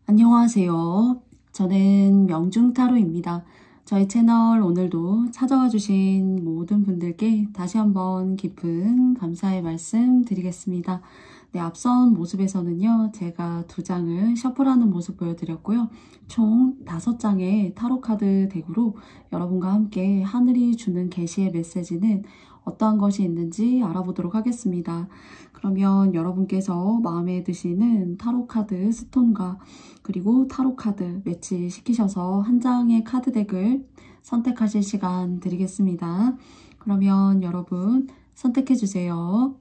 안녕하세요. 저는 명중타로입니다. 저희 채널 오늘도 찾아와 주신 모든 분들께 다시 한번 깊은 감사의 말씀 드리겠습니다. 네, 앞선 모습에서는요, 제가 2장을 셔플하는 모습 보여드렸고요. 총 5장의 타로카드 덱으로 여러분과 함께 하늘이 주는 계시의 메시지는 어떠한 것이 있는지 알아보도록 하겠습니다. 그러면 여러분께서 마음에 드시는 타로카드 스톤과 그리고 타로카드 매치시키셔서 한 장의 카드 덱을 선택하실 시간 드리겠습니다. 그러면 여러분 선택해주세요.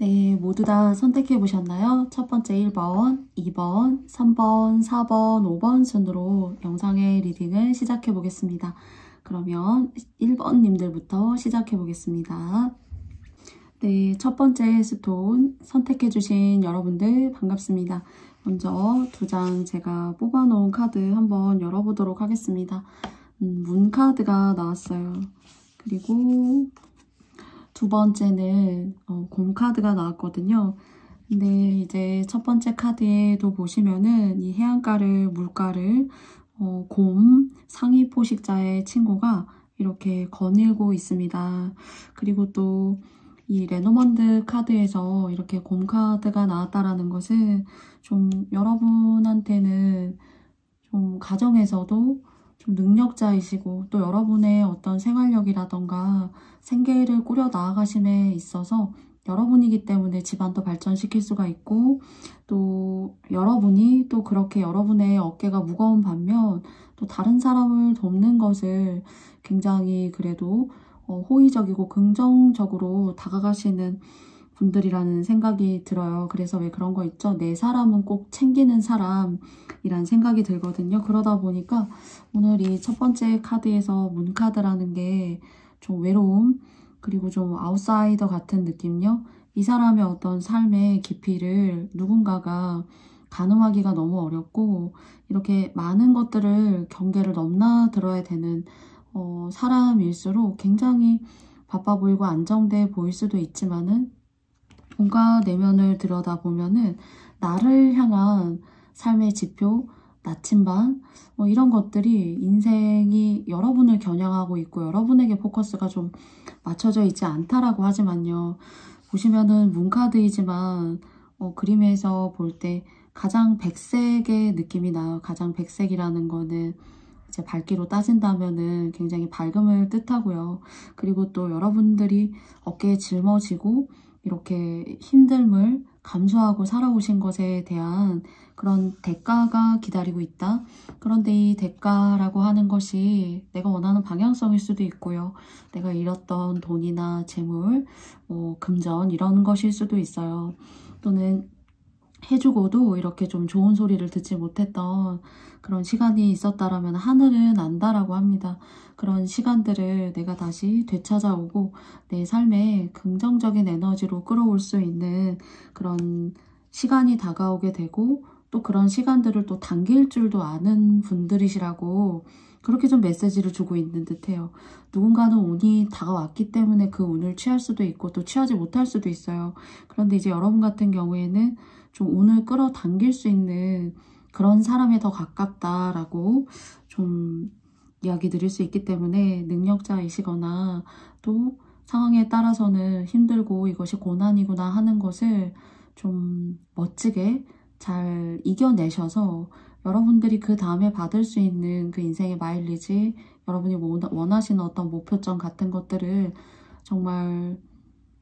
네, 모두 다 선택해 보셨나요? 첫 번째 1번, 2번, 3번, 4번, 5번 순으로 영상의 리딩을 시작해 보겠습니다. 그러면 1번님들부터 시작해 보겠습니다. 네, 첫 번째 스톤 선택해 주신 여러분들 반갑습니다. 먼저 2장 제가 뽑아놓은 카드 한번 열어보도록 하겠습니다. 문 카드가 나왔어요. 그리고 두 번째는 곰 카드가 나왔거든요. 근데 이제 첫 번째 카드에도 보시면은 이 해안가를, 물가를 곰, 상위 포식자의 친구가 이렇게 거닐고 있습니다. 그리고 또 이 레노먼드 카드에서 이렇게 곰 카드가 나왔다라는 것은 좀 여러분한테는 좀 가정에서도 좀 능력자이시고 또 여러분의 어떤 생활력이라던가 생계를 꾸려 나아가심에 있어서 여러분이기 때문에 집안도 발전시킬 수가 있고 또 여러분이 또 그렇게 여러분의 어깨가 무거운 반면 또 다른 사람을 돕는 것을 굉장히 그래도 호의적이고 긍정적으로 다가가시는 분들이라는 생각이 들어요. 그래서 왜 그런 거 있죠? 내 사람은 꼭 챙기는 사람이란 생각이 들거든요. 그러다 보니까 오늘 이 첫 번째 카드에서 문 카드라는 게 좀 외로움 그리고 좀 아웃사이더 같은 느낌요. 이 사람의 어떤 삶의 깊이를 누군가가 가늠하기가 너무 어렵고 이렇게 많은 것들을 경계를 넘나들어야 되는 사람일수록 굉장히 바빠 보이고 안정돼 보일 수도 있지만은 뭔가 내면을 들여다보면은 나를 향한 삶의 지표, 나침반 이런 것들이 인생이 여러분을 겨냥하고 있고 여러분에게 포커스가 좀 맞춰져 있지 않다라고 하지만요. 보시면은 문카드이지만 그림에서 볼 때 가장 백색의 느낌이 나요. 가장 백색이라는 거는 이제 밝기로 따진다면은 굉장히 밝음을 뜻하고요. 그리고 또 여러분들이 어깨에 짊어지고 이렇게 힘듦을 감수하고 살아오신 것에 대한 그런 대가가 기다리고 있다. 그런데 이 대가라고 하는 것이 내가 원하는 방향성일 수도 있고요. 내가 잃었던 돈이나 재물, 금전 이런 것일 수도 있어요. 또는 해주고도 이렇게 좀 좋은 소리를 듣지 못했던 그런 시간이 있었다라면 하늘은 안다라고 합니다. 그런 시간들을 내가 다시 되찾아오고 내 삶에 긍정적인 에너지로 끌어올 수 있는 그런 시간이 다가오게 되고 또 그런 시간들을 또 당길 줄도 아는 분들이시라고 그렇게 좀 메시지를 주고 있는 듯해요. 누군가는 운이 다가왔기 때문에 그 운을 취할 수도 있고 또 취하지 못할 수도 있어요. 그런데 이제 여러분 같은 경우에는 좀 운을 끌어당길 수 있는 그런 사람에 더 가깝다라고 좀 이야기 드릴 수 있기 때문에 능력자이시거나 또 상황에 따라서는 힘들고 이것이 고난이구나 하는 것을 좀 멋지게 잘 이겨내셔서 여러분들이 그 다음에 받을 수 있는 그 인생의 마일리지, 여러분이 원하시는 어떤 목표점 같은 것들을 정말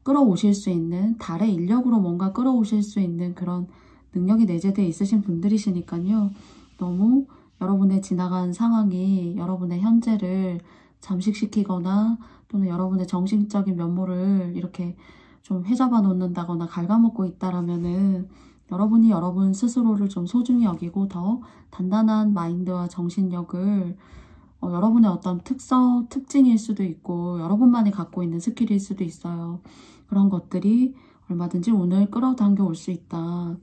끌어오실 수 있는, 달의 인력으로 뭔가 끌어오실 수 있는 그런 능력이 내재되어 있으신 분들이시니까요. 너무 여러분의 지나간 상황이 여러분의 현재를 잠식시키거나 또는 여러분의 정신적인 면모를 이렇게 좀 회잡아 놓는다거나 갉아먹고 있다라면은 여러분이 여러분 스스로를 좀 소중히 여기고 더 단단한 마인드와 정신력을 여러분의 어떤 특징일 수도 있고 여러분만이 갖고 있는 스킬일 수도 있어요. 그런 것들이 얼마든지 운을 끌어당겨 올 수 있다.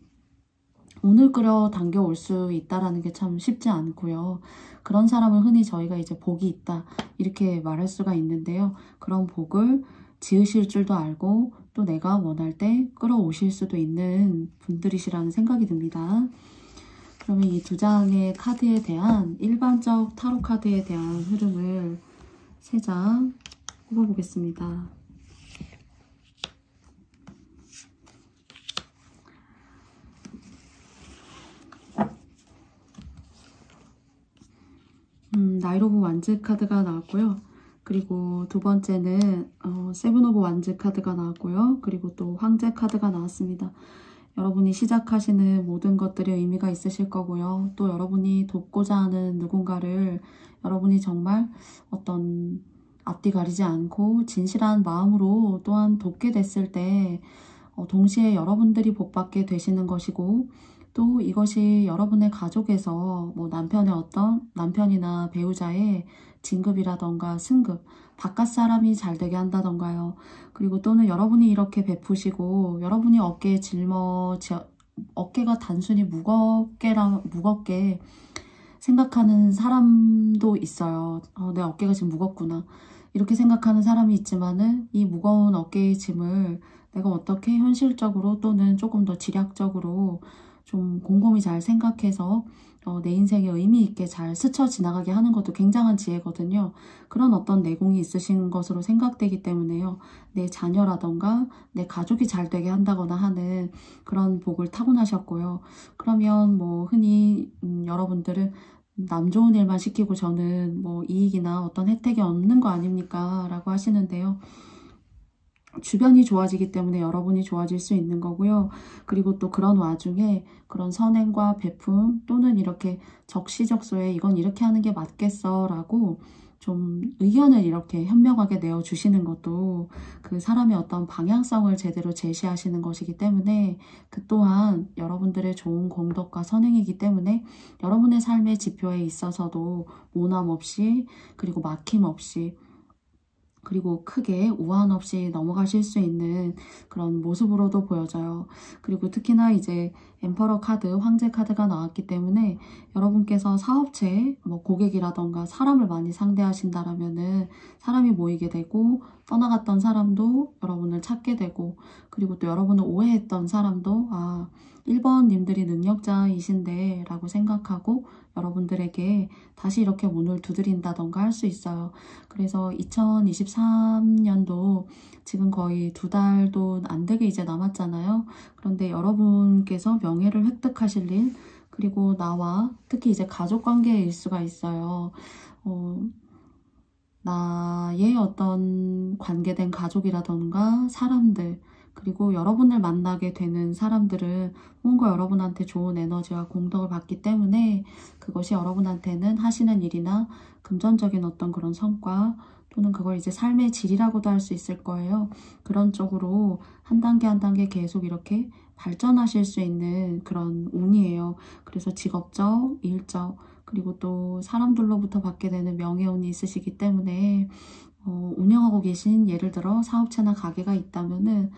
운을 끌어당겨 올 수 있다라는 게 참 쉽지 않고요. 그런 사람을 흔히 저희가 이제 복이 있다 이렇게 말할 수가 있는데요. 그런 복을 지으실 줄도 알고 또 내가 원할 때 끌어오실 수도 있는 분들이시라는 생각이 듭니다. 그러면 이 두 장의 카드에 대한 일반적 타로 카드에 대한 흐름을 3장 뽑아보겠습니다. 나이트 오브 완즈 카드가 나왔고요. 그리고 두 번째는 세븐 오브 완즈 카드가 나왔고요. 그리고 또 황제 카드가 나왔습니다. 여러분이 시작하시는 모든 것들이 의미가 있으실 거고요. 또 여러분이 돕고자 하는 누군가를 여러분이 정말 어떤 앞뒤 가리지 않고 진실한 마음으로 또한 돕게 됐을 때 동시에 여러분들이 복받게 되시는 것이고 또 이것이 여러분의 가족에서 뭐 남편이나 배우자의 진급이라던가 승급, 바깥 사람이 잘 되게 한다던가요. 그리고 또는 여러분이 이렇게 베푸시고 여러분이 어깨가 단순히 무겁게 생각하는 사람도 있어요. 내 어깨가 지금 무겁구나. 이렇게 생각하는 사람이 있지만은 이 무거운 어깨의 짐을 내가 어떻게 현실적으로 또는 조금 더 지략적으로 좀 곰곰이 잘 생각해서 내 인생에 의미 있게 잘 스쳐 지나가게 하는 것도 굉장한 지혜거든요. 그런 어떤 내공이 있으신 것으로 생각되기 때문에요. 내 자녀라던가 내 가족이 잘 되게 한다거나 하는 그런 복을 타고나셨고요. 그러면 뭐 흔히 여러분들은 남 좋은 일만 시키고 저는 뭐 이익이나 어떤 혜택이 없는 거 아닙니까? 라고 하시는데요. 주변이 좋아지기 때문에 여러분이 좋아질 수 있는 거고요. 그리고 또 그런 와중에 그런 선행과 베품 또는 이렇게 적시적소에 이건 이렇게 하는 게 맞겠어 라고 좀 의견을 이렇게 현명하게 내어주시는 것도 그 사람의 어떤 방향성을 제대로 제시하시는 것이기 때문에 그 또한 여러분들의 좋은 공덕과 선행이기 때문에 여러분의 삶의 지표에 있어서도 모남 없이 그리고 막힘 없이 그리고 크게 우한 없이 넘어가실 수 있는 그런 모습으로도 보여져요. 그리고 특히나 이제 엠퍼러 카드, 황제 카드가 나왔기 때문에 여러분께서 사업체, 뭐 고객이라던가 사람을 많이 상대하신다라면은 사람이 모이게 되고 떠나갔던 사람도 여러분을 찾게 되고 그리고 또 여러분을 오해했던 사람도 1번 님들이 능력자이신데 라고 생각하고 여러분들에게 다시 이렇게 문을 두드린다던가 할 수 있어요. 그래서 2023년도 지금 거의 2달도 안 되게 이제 남았잖아요. 그런데 여러분께서 명예를 획득하실 일 그리고 나와 특히 이제 가족관계일 수가 있어요. 나의 어떤 관계된 가족이라던가 사람들 그리고 여러분을 만나게 되는 사람들은 뭔가 여러분한테 좋은 에너지와 공덕을 받기 때문에 그것이 여러분한테는 하시는 일이나 금전적인 어떤 그런 성과 또는 그걸 이제 삶의 질이라고도 할 수 있을 거예요. 그런 쪽으로 한 단계 한 단계 계속 이렇게 발전하실 수 있는 그런 운이에요. 그래서 직업적, 일적 그리고 또 사람들로부터 받게 되는 명예운이 있으시기 때문에 운영하고 계신 예를 들어 사업체나 가게가 있다면은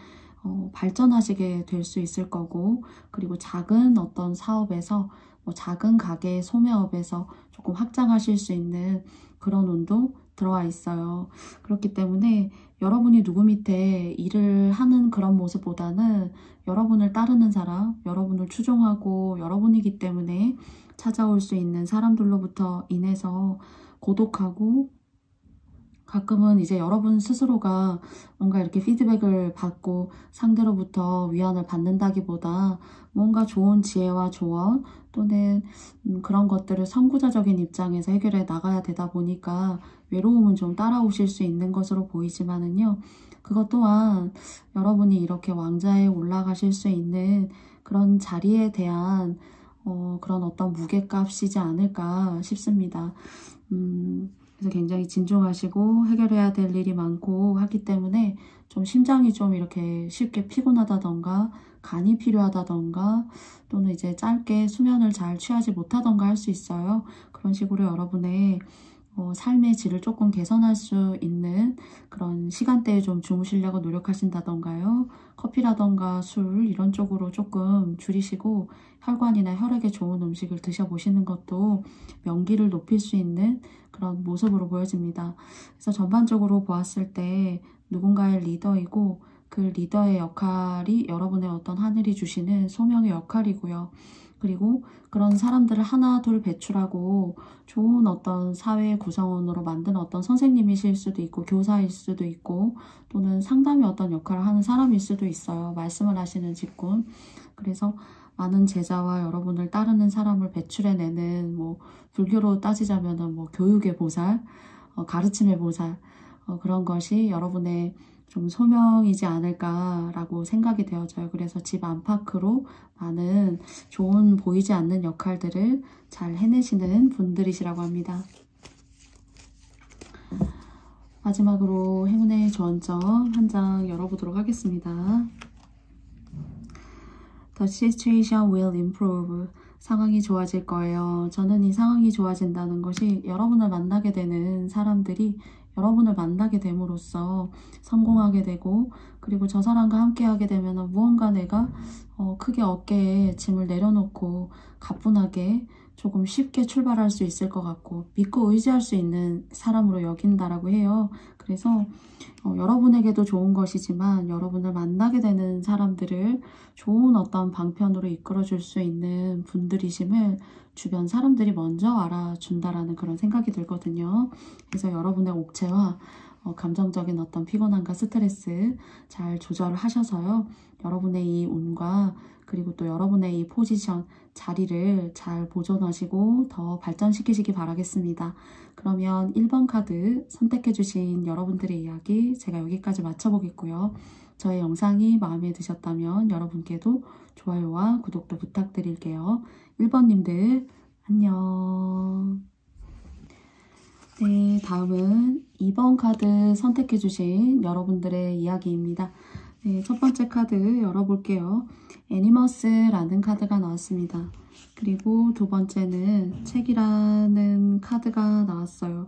발전하시게 될 수 있을 거고 그리고 작은 어떤 사업에서 뭐 작은 가게 소매업에서 조금 확장하실 수 있는 그런 운도 들어와 있어요. 그렇기 때문에 여러분이 누구 밑에 일을 하는 그런 모습보다는 여러분을 따르는 사람, 여러분을 추종하고 여러분이기 때문에 찾아올 수 있는 사람들로부터 인해서 고독하고, 가끔은 이제 여러분 스스로가 뭔가 이렇게 피드백을 받고 상대로부터 위안을 받는다기보다 뭔가 좋은 지혜와 조언 또는 그런 것들을 선구자적인 입장에서 해결해 나가야 되다 보니까 외로움은 좀 따라오실 수 있는 것으로 보이지만은요. 그것 또한 여러분이 이렇게 왕좌에 올라가실 수 있는 그런 자리에 대한 그런 어떤 무게값이지 않을까 싶습니다. 그래서 굉장히 진중하시고 해결해야 될 일이 많고 하기 때문에 좀 심장이 좀 이렇게 쉽게 피곤하다던가 간이 필요하다던가 또는 이제 짧게 수면을 잘 취하지 못하던가 할 수 있어요. 그런 식으로 여러분의 삶의 질을 조금 개선할 수 있는 그런 시간대에 좀 주무시려고 노력하신다던가요. 커피라던가 술 이런 쪽으로 조금 줄이시고 혈관이나 혈액에 좋은 음식을 드셔보시는 것도 명기를 높일 수 있는 그런 모습으로 보여집니다. 그래서 전반적으로 보았을 때 누군가의 리더이고 그 리더의 역할이 여러분의 어떤 하늘이 주시는 소명의 역할이고요. 그리고 그런 사람들을 하나 둘 배출하고 좋은 어떤 사회 구성원으로 만드는 어떤 선생님이실 수도 있고 교사일 수도 있고 또는 상담의 어떤 역할을 하는 사람일 수도 있어요. 말씀을 하시는 직군. 그래서 많은 제자와 여러분을 따르는 사람을 배출해내는 뭐 불교로 따지자면은 뭐 교육의 보살, 가르침의 보살 그런 것이 여러분의 좀 소명이지 않을까라고 생각이 되어져요. 그래서 집 안팎으로 많은 좋은 보이지 않는 역할들을 잘 해내시는 분들이시라고 합니다. 마지막으로 행운의 조언점 한 장 열어보도록 하겠습니다. The situation will improve. 상황이 좋아질 거예요. 저는 이 상황이 좋아진다는 것이 여러분을 만나게 되는 사람들이 여러분을 만나게 됨으로써 성공하게 되고, 그리고 저 사람과 함께 하게 되면 무언가 내가 크게 어깨에 짐을 내려놓고 가뿐하게 조금 쉽게 출발할 수 있을 것 같고 믿고 의지할 수 있는 사람으로 여긴다라고 해요. 그래서 여러분에게도 좋은 것이지만 여러분을 만나게 되는 사람들을 좋은 어떤 방편으로 이끌어줄 수 있는 분들이심을 주변 사람들이 먼저 알아준다라는 그런 생각이 들거든요. 그래서 여러분의 옥체와 감정적인 어떤 피곤함과 스트레스 잘 조절을 하셔서요. 여러분의 이 운과 그리고 또 여러분의 이 포지션, 자리를 잘 보존하시고 더 발전시키시기 바라겠습니다. 그러면 1번 카드 선택해주신 여러분들의 이야기 제가 여기까지 마쳐보겠고요. 저의 영상이 마음에 드셨다면 여러분께도 좋아요와 구독도 부탁드릴게요. 1번님들 안녕. 네, 다음은 2번 카드 선택해주신 여러분들의 이야기입니다. 네, 첫 번째 카드 열어볼게요. 애니머스라는 카드가 나왔습니다. 그리고 두 번째는 책이라는 카드가 나왔어요.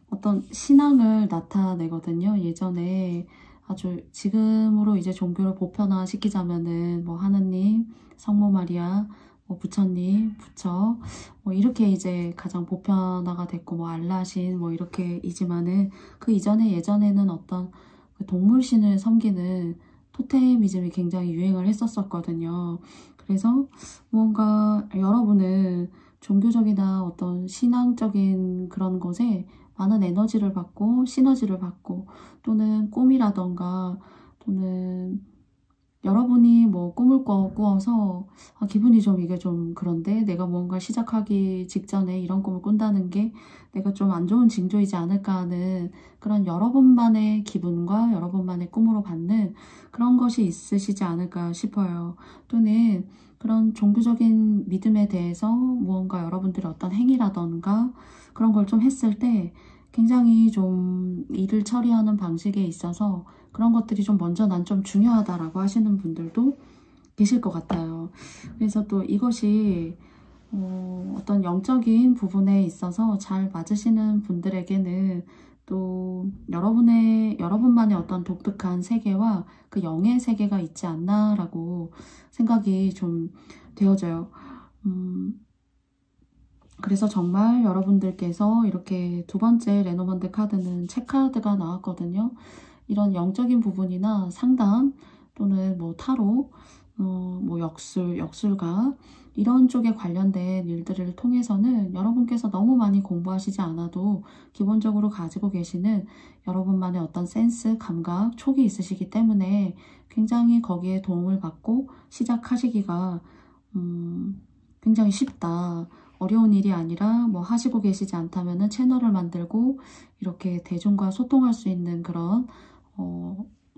어떤 신앙을 나타내거든요. 예전에 아주 지금으로 이제 종교를 보편화시키자면은 뭐 하느님, 성모 마리아, 뭐 부처님, 부처 뭐 이렇게 이제 가장 보편화가 됐고 뭐 알라신 뭐 이렇게이지만은 그 이전에 예전에는 어떤 그 동물신을 섬기는 토테미즘이 굉장히 유행을 했었거든요. 그래서 무언가 여러분은 종교적이나 어떤 신앙적인 그런 것에 많은 에너지를 받고 시너지를 받고 또는 꿈이라던가 또는 여러분이 뭐 꿈을 꾸어서 기분이 좀 이게 좀 그런데 내가 뭔가 시작하기 직전에 이런 꿈을 꾼다는 게 내가 좀 안 좋은 징조이지 않을까 하는 그런 여러분만의 기분과 여러분만의 꿈으로 받는 그런 것이 있으시지 않을까 싶어요. 또는 그런 종교적인 믿음에 대해서 무언가 여러분들이 어떤 행위라던가 그런 걸 좀 했을 때 굉장히 좀 일을 처리하는 방식에 있어서 그런 것들이 좀 먼저 난 좀 중요하다라고 하시는 분들도 계실 것 같아요. 그래서 또 이것이 어떤 영적인 부분에 있어서 잘 맞으시는 분들에게는 또 여러분만의 어떤 독특한 세계와 그 영의 세계가 있지 않나라고 생각이 좀 되어져요. 그래서 정말 여러분들께서 이렇게 두 번째 레노먼드 카드는 책카드가 나왔거든요. 이런 영적인 부분이나 상담 또는 뭐 타로, 뭐 역술가 이런 쪽에 관련된 일들을 통해서는 여러분께서 너무 많이 공부하시지 않아도 기본적으로 가지고 계시는 여러분만의 어떤 센스, 감각, 촉이 있으시기 때문에 굉장히 거기에 도움을 받고 시작하시기가 굉장히 쉽다. 어려운 일이 아니라 뭐 하시고 계시지 않다면은 채널을 만들고 이렇게 대중과 소통할 수 있는 그런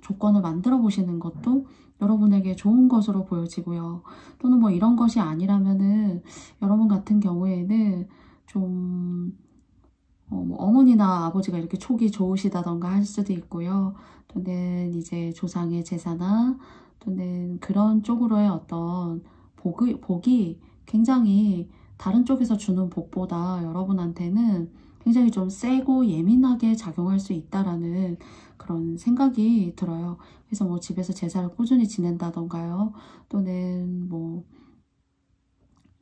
조건을 만들어 보시는 것도 여러분에게 좋은 것으로 보여지고요. 또는 뭐 이런 것이 아니라면은 여러분 같은 경우에는 좀 뭐 어머니나 아버지가 이렇게 촉이 좋으시다던가 할 수도 있고요. 또는 이제 조상의 제사나 또는 그런 쪽으로의 어떤 복이 굉장히 다른 쪽에서 주는 복보다 여러분한테는 굉장히 좀 세고 예민하게 작용할 수 있다라는 그런 생각이 들어요. 그래서 뭐 집에서 제사를 꾸준히 지낸다던가요. 또는 뭐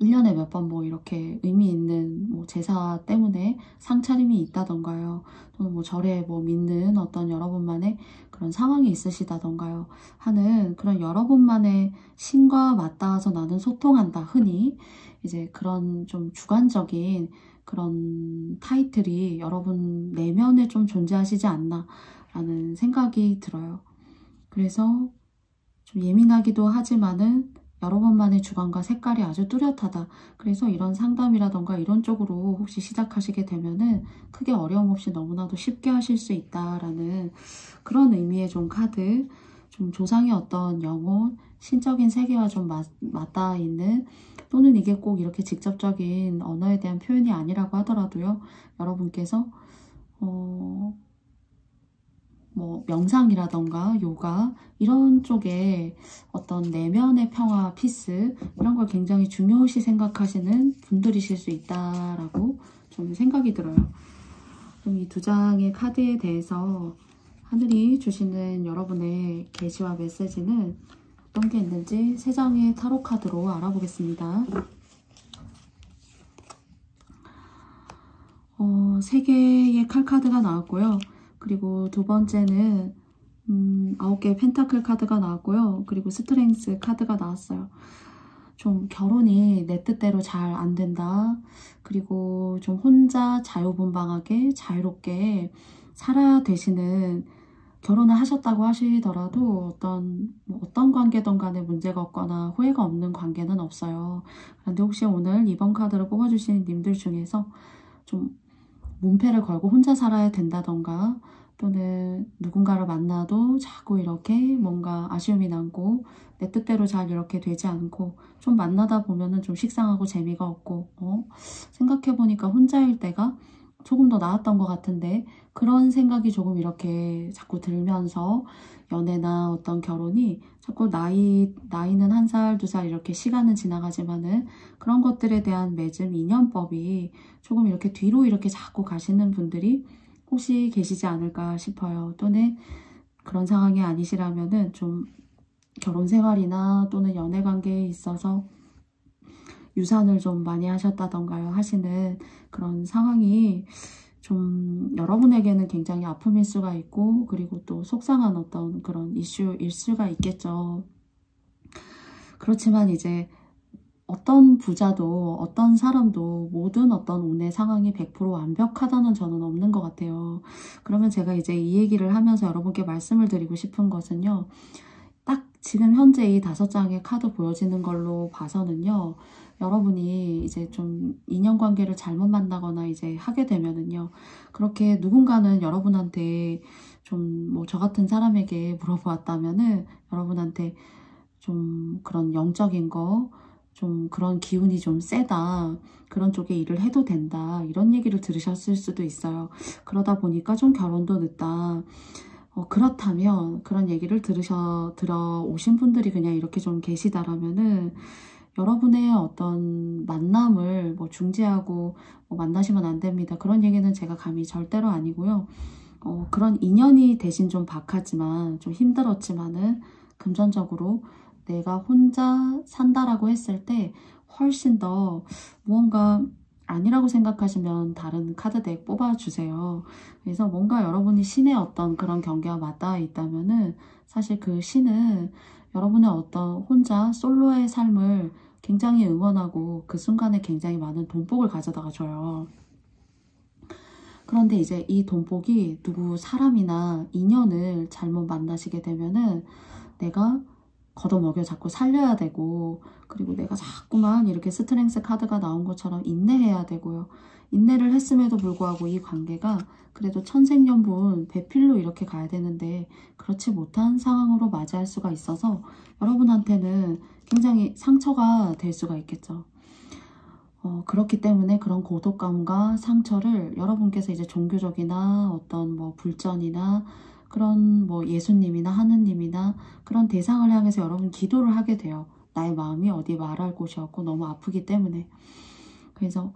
1년에 몇 번 뭐 이렇게 의미 있는 뭐 제사 때문에 상차림이 있다던가요. 또는 뭐 절에 뭐 믿는 어떤 여러분만의 그런 상황이 있으시다던가요. 하는 그런 여러분만의 신과 맞닿아서 나는 소통한다. 흔히 이제 그런 좀 주관적인 그런 타이틀이 여러분 내면에 좀 존재하시지 않나 라는 생각이 들어요. 그래서 좀 예민하기도 하지만은 여러분만의 주관과 색깔이 아주 뚜렷하다. 그래서 이런 상담이라던가 이런 쪽으로 혹시 시작하시게 되면은 크게 어려움 없이 너무나도 쉽게 하실 수 있다라는 그런 의미의 좀 카드, 좀 조상의 어떤 영혼, 신적인 세계와 좀 맞닿아 있는, 또는 이게 꼭 이렇게 직접적인 언어에 대한 표현이 아니라고 하더라도요. 여러분께서 뭐 명상이라던가 요가 이런 쪽에 어떤 내면의 평화, 피스 이런 걸 굉장히 중요시 생각하시는 분들이실 수 있다라고 저는 생각이 들어요. 그럼 이 두 장의 카드에 대해서 하늘이 주시는 여러분의 계시와 메시지는 어떤 게 있는지 세 장의 타로 카드로 알아보겠습니다. 세 개의 칼카드가 나왔고요. 그리고 두 번째는 9개의 펜타클 카드가 나왔고요. 그리고 스트렝스 카드가 나왔어요. 좀 결혼이 내 뜻대로 잘 안 된다. 그리고 좀 혼자 자유분방하게 자유롭게 살아야 되시는, 결혼을 하셨다고 하시더라도 어떤 관계든 간에 문제가 없거나 후회가 없는 관계는 없어요. 그런데 혹시 오늘 이번 카드를 뽑아주신 님들 중에서 좀 문패를 걸고 혼자 살아야 된다던가, 또는 누군가를 만나도 자꾸 이렇게 뭔가 아쉬움이 남고 내 뜻대로 잘 이렇게 되지 않고, 좀 만나다 보면은 좀 식상하고 재미가 없고 생각해보니까 혼자일 때가 조금 더 나았던 것 같은데, 그런 생각이 조금 이렇게 자꾸 들면서 연애나 어떤 결혼이 자꾸 나이는 1살, 2살 이렇게 시간은 지나가지만은 그런 것들에 대한 맺음, 인연법이 조금 이렇게 뒤로 이렇게 자꾸 가시는 분들이 혹시 계시지 않을까 싶어요. 또는 그런 상황이 아니시라면은 좀 결혼 생활이나 또는 연애 관계에 있어서 유산을 좀 많이 하셨다던가요 하시는 그런 상황이 좀 여러분에게는 굉장히 아픔일 수가 있고, 그리고 또 속상한 어떤 그런 이슈일 수가 있겠죠. 그렇지만 이제 어떤 부자도 어떤 사람도 모든 어떤 운의 상황이 100% 완벽하다는 저는 없는 것 같아요. 그러면 제가 이제 이 얘기를 하면서 여러분께 말씀을 드리고 싶은 것은요. 딱 지금 현재 이 5장의 카드 보여지는 걸로 봐서는요. 여러분이 이제 좀 인연관계를 잘못 만나거나 이제 하게 되면은요. 그렇게 누군가는 여러분한테 좀 뭐 저 같은 사람에게 물어보았다면은 여러분한테 좀 그런 영적인 거, 좀 그런 기운이 좀 세다, 그런 쪽에 일을 해도 된다, 이런 얘기를 들으셨을 수도 있어요. 그러다 보니까 좀 결혼도 늦다. 그렇다면 그런 얘기를 들어오신 분들이 그냥 이렇게 좀 계시다라면은 여러분의 어떤 만남을 뭐 중지하고 뭐 만나시면 안 됩니다. 그런 얘기는 제가 감히 절대로 아니고요. 그런 인연이 대신 좀 박하지만 좀 힘들었지만은 금전적으로 내가 혼자 산다라고 했을 때 훨씬 더 무언가 아니라고 생각하시면 다른 카드덱 뽑아주세요. 그래서 뭔가 여러분이 신의 어떤 그런 경계와 맞닿아 있다면은 사실 그 신은 여러분의 어떤 혼자 솔로의 삶을 굉장히 응원하고 그 순간에 굉장히 많은 돈복을 가져다가 줘요. 그런데 이제 이 돈복이 누구 사람이나 인연을 잘못 만나시게 되면은 내가 걷어먹여 자꾸 살려야 되고, 그리고 내가 자꾸만 이렇게 스트렝스 카드가 나온 것처럼 인내해야 되고요. 인내를 했음에도 불구하고 이 관계가 그래도 천생연분 배필로 이렇게 가야 되는데 그렇지 못한 상황으로 맞이할 수가 있어서 여러분한테는 굉장히 상처가 될 수가 있겠죠. 그렇기 때문에 그런 고독감과 상처를 여러분께서 이제 종교적이나 어떤 뭐 불전이나 그런 뭐 예수님이나 하느님이나 그런 대상을 향해서 여러분 기도를 하게 돼요. 나의 마음이 어디 말할 곳이 없고 너무 아프기 때문에. 그래서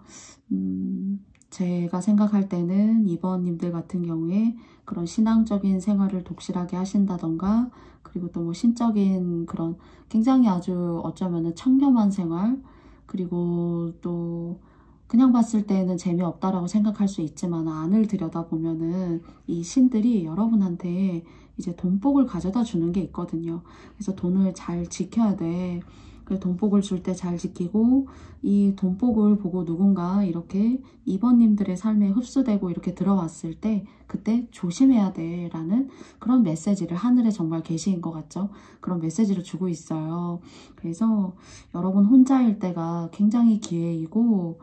제가 생각할 때는 2번님들 같은 경우에 그런 신앙적인 생활을 독실하게 하신다던가, 그리고 또 뭐 신적인 그런 굉장히 아주 어쩌면은 청렴한 생활, 그리고 또 그냥 봤을 때는 재미없다라고 생각할 수 있지만 안을 들여다보면은 이 신들이 여러분한테 이제 돈복을 가져다 주는 게 있거든요. 그래서 돈을 잘 지켜야 돼. 그래서 돈복을 줄 때 잘 지키고, 이 돈복을 보고 누군가 이렇게 2번님들의 삶에 흡수되고 이렇게 들어왔을 때 그때 조심해야 돼 라는 그런 메시지를 하늘에 정말 계시인 것 같죠. 그런 메시지를 주고 있어요. 그래서 여러분 혼자일 때가 굉장히 기회이고,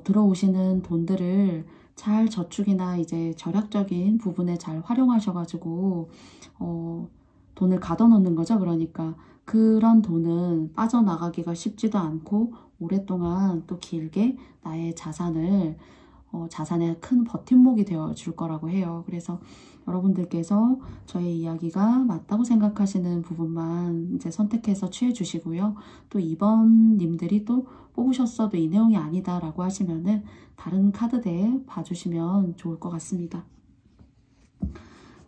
들어오시는 돈들을 잘 저축이나 이제 절약적인 부분에 잘 활용하셔가지고 돈을 가둬놓는 거죠. 그러니까 그런 돈은 빠져나가기가 쉽지도 않고 오랫동안 또 길게 나의 자산을 자산의 큰 버팀목이 되어 줄 거라고 해요. 그래서 여러분들께서 저의 이야기가 맞다고 생각하시는 부분만 이제 선택해서 취해 주시고요. 또 2번 님들이 또 뽑으셨어도 이 내용이 아니다 라고 하시면은 다른 카드덱 봐주시면 좋을 것 같습니다.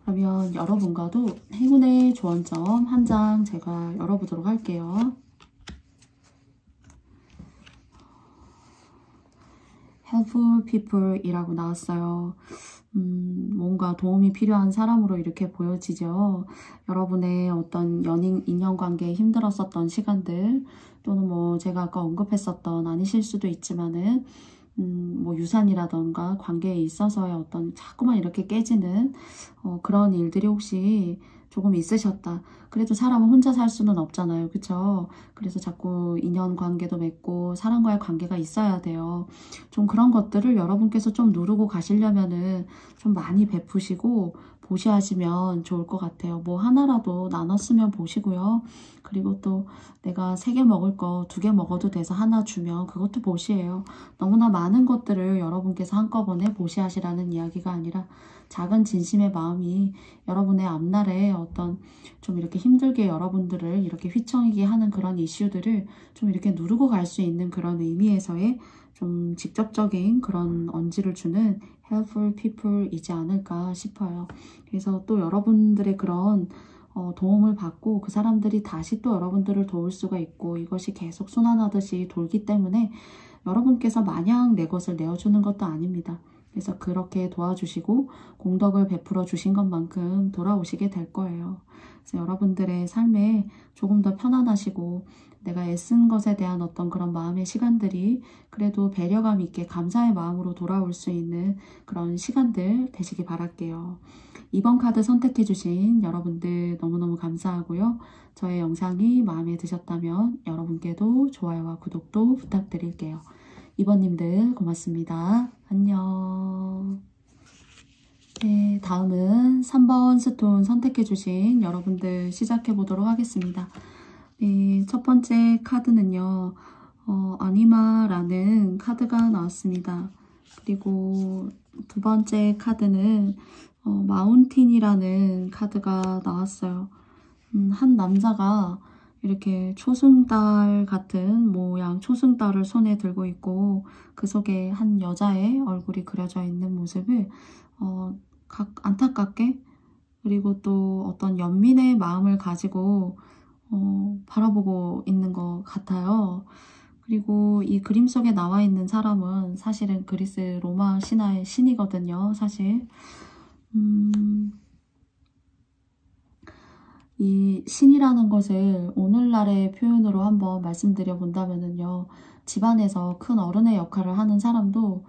그러면 여러분과도 행운의 조언점 한 장 제가 열어보도록 할게요. helpful people 이라고 나왔어요. 뭔가 도움이 필요한 사람으로 이렇게 보여지죠. 여러분의 어떤 인연관계에 힘들었었던 시간들, 또는 뭐 제가 아까 언급했었던, 아니실 수도 있지만은 뭐 유산이라던가 관계에 있어서의 어떤 자꾸만 이렇게 깨지는 그런 일들이 혹시 조금 있으셨다. 그래도 사람은 혼자 살 수는 없잖아요. 그쵸? 그래서 자꾸 인연관계도 맺고 사람과의 관계가 있어야 돼요. 좀 그런 것들을 여러분께서 좀 누르고 가시려면은 좀 많이 베푸시고 보시하시면 좋을 것 같아요. 뭐 하나라도 나눴으면 보시고요. 그리고 또 내가 3개 먹을 거 2개 먹어도 돼서 하나 주면 그것도 보시예요. 너무나 많은 것들을 여러분께서 한꺼번에 보시하시라는 이야기가 아니라 작은 진심의 마음이 여러분의 앞날에 어떤 좀 이렇게 힘들게 여러분들을 이렇게 휘청이게 하는 그런 이슈들을 좀 이렇게 누르고 갈 수 있는 그런 의미에서의 좀 직접적인 그런 언지를 주는 helpful people이지 않을까 싶어요. 그래서 또 여러분들의 그런 도움을 받고 그 사람들이 다시 또 여러분들을 도울 수가 있고, 이것이 계속 순환하듯이 돌기 때문에 여러분께서 마냥 내 것을 내어주는 것도 아닙니다. 그래서 그렇게 도와주시고 공덕을 베풀어 주신 것만큼 돌아오시게 될 거예요. 그래서 여러분들의 삶에 조금 더 편안하시고 내가 애쓴 것에 대한 어떤 그런 마음의 시간들이 그래도 배려감 있게 감사의 마음으로 돌아올 수 있는 그런 시간들 되시기 바랄게요. 2번 카드 선택해 주신 여러분들 너무너무 감사하고요. 저의 영상이 마음에 드셨다면 여러분께도 좋아요와 구독도 부탁드릴게요. 2번님들 고맙습니다. 안녕. 네, 다음은 3번 스톤 선택해 주신 여러분들 시작해 보도록 하겠습니다. 네, 첫 번째 카드는요, 아니마라는 카드가 나왔습니다. 그리고 두 번째 카드는 마운틴이라는 카드가 나왔어요. 한 남자가 이렇게 초승달 같은 모양 초승달을 손에 들고 있고 그 속에 한 여자의 얼굴이 그려져 있는 모습을 안타깝게, 그리고 또 어떤 연민의 마음을 가지고 바라보고 있는 것 같아요. 그리고 이 그림 속에 나와 있는 사람은 사실은 그리스 로마 신화의 신이거든요. 사실 이 신이라는 것을 오늘날의 표현으로 한번 말씀드려 본다면요. 집안에서 큰 어른의 역할을 하는 사람도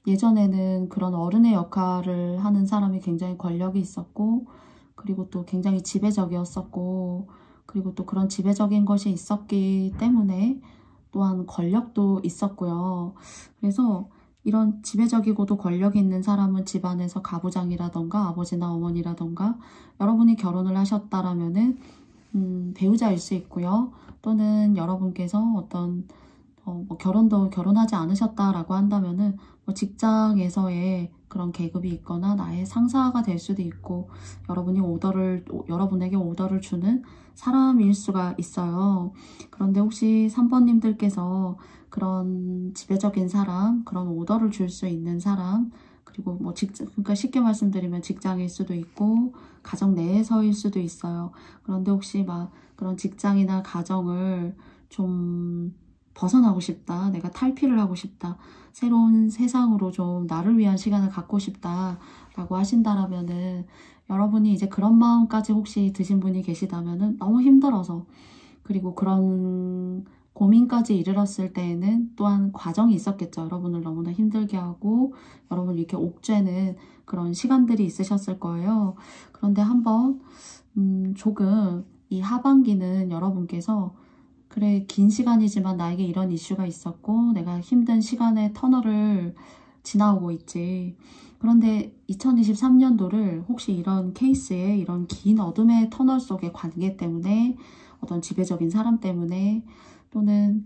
예전에는 그런 어른의 역할을 하는 사람이 굉장히 권력이 있었고, 그리고 또 굉장히 지배적이었었고, 그리고 또 그런 지배적인 것이 있었기 때문에 또한 권력도 있었고요. 그래서 이런 지배적이고도 권력이 있는 사람은 집안에서 가부장이라던가 아버지나 어머니라던가 여러분이 결혼을 하셨다라면은 배우자일 수 있고요. 또는 여러분께서 어떤 뭐 결혼하지 않으셨다라고 한다면은 뭐 직장에서의 그런 계급이 있거나 나의 상사가 될 수도 있고 여러분에게 오더를 주는 사람일 수가 있어요. 그런데 혹시 3번님들께서 그런 지배적인 사람, 그런 오더를 줄 수 있는 사람, 그리고 뭐 그러니까 쉽게 말씀드리면 직장일 수도 있고 가정 내에서일 수도 있어요. 그런데 혹시 막 그런 직장이나 가정을 좀 벗어나고 싶다, 내가 탈피를 하고 싶다, 새로운 세상으로 좀 나를 위한 시간을 갖고 싶다 라고 하신다라면은 여러분이 이제 그런 마음까지 혹시 드신 분이 계시다면은 너무 힘들어서, 그리고 그런 고민까지 이르렀을 때에는 또한 과정이 있었겠죠. 여러분을 너무나 힘들게 하고 여러분을 이렇게 옥죄는 그런 시간들이 있으셨을 거예요. 그런데 한번 조금 이 하반기는 여러분께서 그래, 긴 시간이지만 나에게 이런 이슈가 있었고 내가 힘든 시간의 터널을 지나오고 있지. 그런데 2023년도를 혹시 이런 케이스에 이런 긴 어둠의 터널 속의 관계 때문에, 어떤 지배적인 사람 때문에, 또는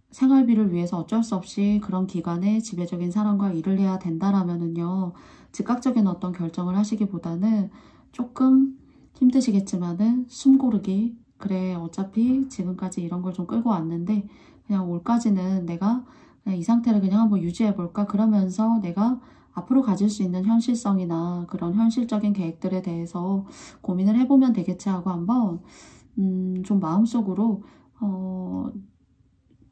생활비를 위해서 어쩔 수 없이 그런 기간에 지배적인 사람과 일을 해야 된다라면은요, 즉각적인 어떤 결정을 하시기보다는 조금 힘드시겠지만은 숨 고르기, 그래 어차피 지금까지 이런 걸 좀 끌고 왔는데 그냥 올까지는 내가 그냥 이 상태를 그냥 한번 유지해볼까, 그러면서 내가 앞으로 가질 수 있는 현실성이나 그런 현실적인 계획들에 대해서 고민을 해보면 되겠지 하고 한번 좀 마음속으로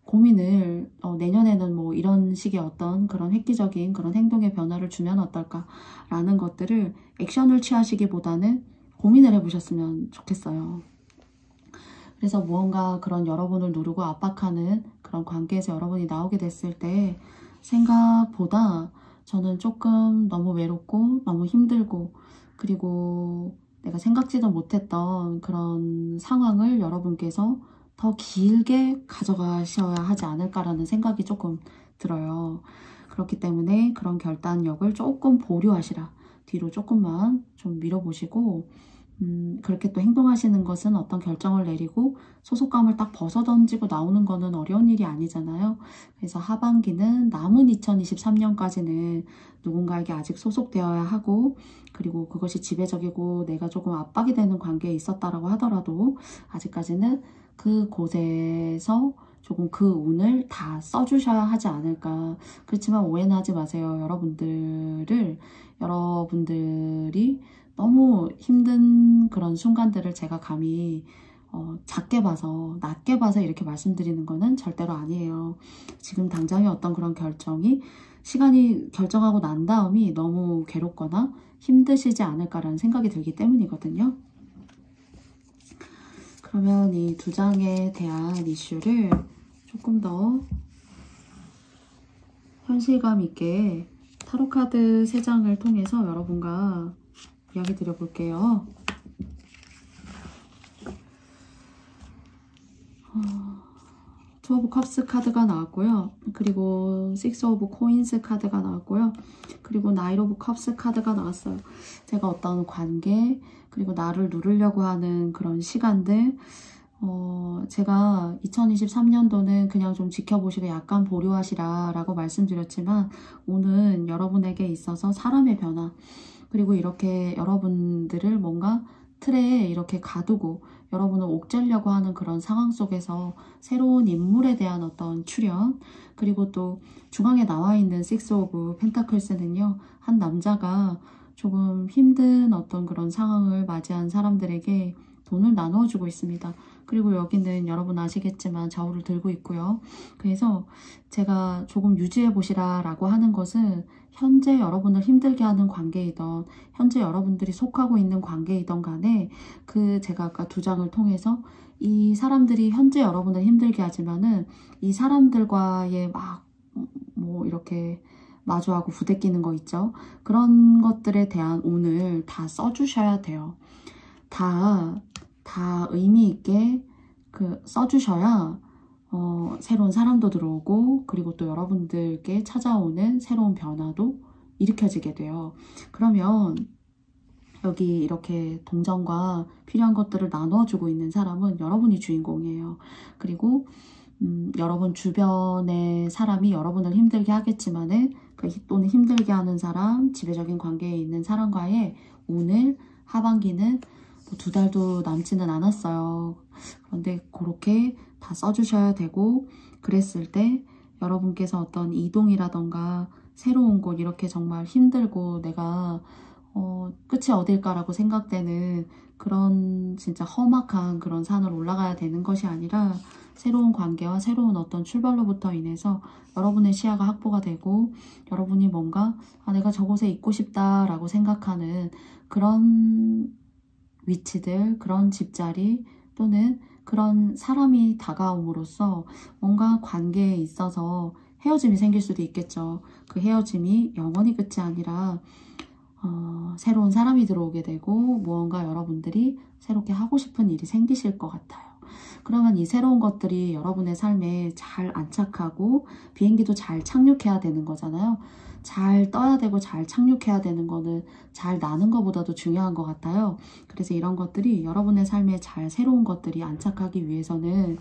고민을 내년에는 뭐 이런 식의 어떤 그런 획기적인 그런 행동의 변화를 주면 어떨까라는 것들을 액션을 취하시기보다는 고민을 해보셨으면 좋겠어요. 그래서 무언가 그런 여러분을 누르고 압박하는 그런 관계에서 여러분이 나오게 됐을 때 생각보다 저는 조금 너무 외롭고 너무 힘들고, 그리고 내가 생각지도 못했던 그런 상황을 여러분께서 더 길게 가져가셔야 하지 않을까라는 생각이 조금 들어요. 그렇기 때문에 그런 결단력을 조금 보류하시라. 뒤로 조금만 좀 밀어보시고, 그렇게 또 행동하시는 것은 어떤 결정을 내리고 소속감을 딱 벗어던지고 나오는 거는 어려운 일이 아니잖아요. 그래서 하반기는 남은 2023년까지는 누군가에게 아직 소속되어야 하고, 그리고 그것이 지배적이고 내가 조금 압박이 되는 관계에 있었다라고 하더라도 아직까지는 그곳에서 조금 그 운을 다 써주셔야 하지 않을까. 그렇지만 오해는 하지 마세요. 여러분들이 너무 힘든 그런 순간들을 제가 감히 낮게 봐서 이렇게 말씀드리는 거는 절대로 아니에요. 지금 당장의 어떤 그런 결정이 시간이 결정하고 난 다음이 너무 괴롭거나 힘드시지 않을까라는 생각이 들기 때문이거든요. 그러면 이 두 장에 대한 이슈를 조금 더 현실감 있게 타로카드 3장을 통해서 여러분과 이야기 드려볼게요. 투 오브 컵스 카드가 나왔고요. 그리고 식스 오브 코인스 카드가 나왔고요. 그리고 나인 오브 컵스 카드가 나왔어요. 제가 어떤 관계, 그리고 나를 누르려고 하는 그런 시간들, 제가 2023년도는 그냥 좀 지켜보시고 약간 보류하시라 라고 말씀드렸지만, 오는 여러분에게 있어서 사람의 변화, 그리고 이렇게 여러분들을 뭔가 틀에 이렇게 가두고 여러분을 옥죄려고 하는 그런 상황 속에서 새로운 인물에 대한 어떤 출현, 그리고 또 중앙에 나와 있는 식스 오브 펜타클스는요, 한 남자가 조금 힘든 어떤 그런 상황을 맞이한 사람들에게 돈을 나누어주고 있습니다. 그리고 여기는 여러분 아시겠지만 저울을 들고 있고요. 그래서 제가 조금 유지해 보시라 라고 하는 것은 현재 여러분을 힘들게 하는 관계이던 현재 여러분들이 속하고 있는 관계이던 간에 제가 아까 두 장을 통해서 이 사람들이 현재 여러분을 힘들게 하지만은 이 사람들과의 뭐 이렇게 마주하고 부대끼는 거 있죠. 그런 것들에 대한 오늘 다 써주셔야 돼요. 다 의미 있게 써주셔야 새로운 사람도 들어오고 그리고 또 여러분들께 찾아오는 새로운 변화도 일으켜지게 돼요. 그러면 여기 이렇게 동전과 필요한 것들을 나눠주고 있는 사람은 여러분이 주인공이에요. 그리고 여러분 주변의 사람이 여러분을 힘들게 하겠지만은 또는 힘들게 하는 사람, 지배적인 관계에 있는 사람과의 오늘 하반기는 뭐 2달도 남지는 않았어요. 그런데 그렇게 다 써주셔야 되고 그랬을 때 여러분께서 어떤 이동이라던가 새로운 곳 이렇게 정말 힘들고 내가 끝이 어딜까라고 생각되는 그런 진짜 험악한 그런 산을 올라가야 되는 것이 아니라 새로운 관계와 새로운 어떤 출발로부터 인해서 여러분의 시야가 확보가 되고 여러분이 뭔가 내가 저곳에 있고 싶다라고 생각하는 그런 위치들, 그런 집자리 또는 그런 사람이 다가옴으로써 뭔가 관계에 있어서 헤어짐이 생길 수도 있겠죠. 그 헤어짐이 영원히 끝이 아니라 새로운 사람이 들어오게 되고 무언가 여러분들이 새롭게 하고 싶은 일이 생기실 것 같아요. 그러면 이 새로운 것들이 여러분의 삶에 잘 안착하고 비행기도 잘 착륙해야 되는 거잖아요. 잘 떠야 되고 잘 착륙해야 되는 거는 잘 나는 것보다도 중요한 것 같아요. 그래서 이런 것들이 여러분의 삶에 잘 새로운 것들이 안착하기 위해서는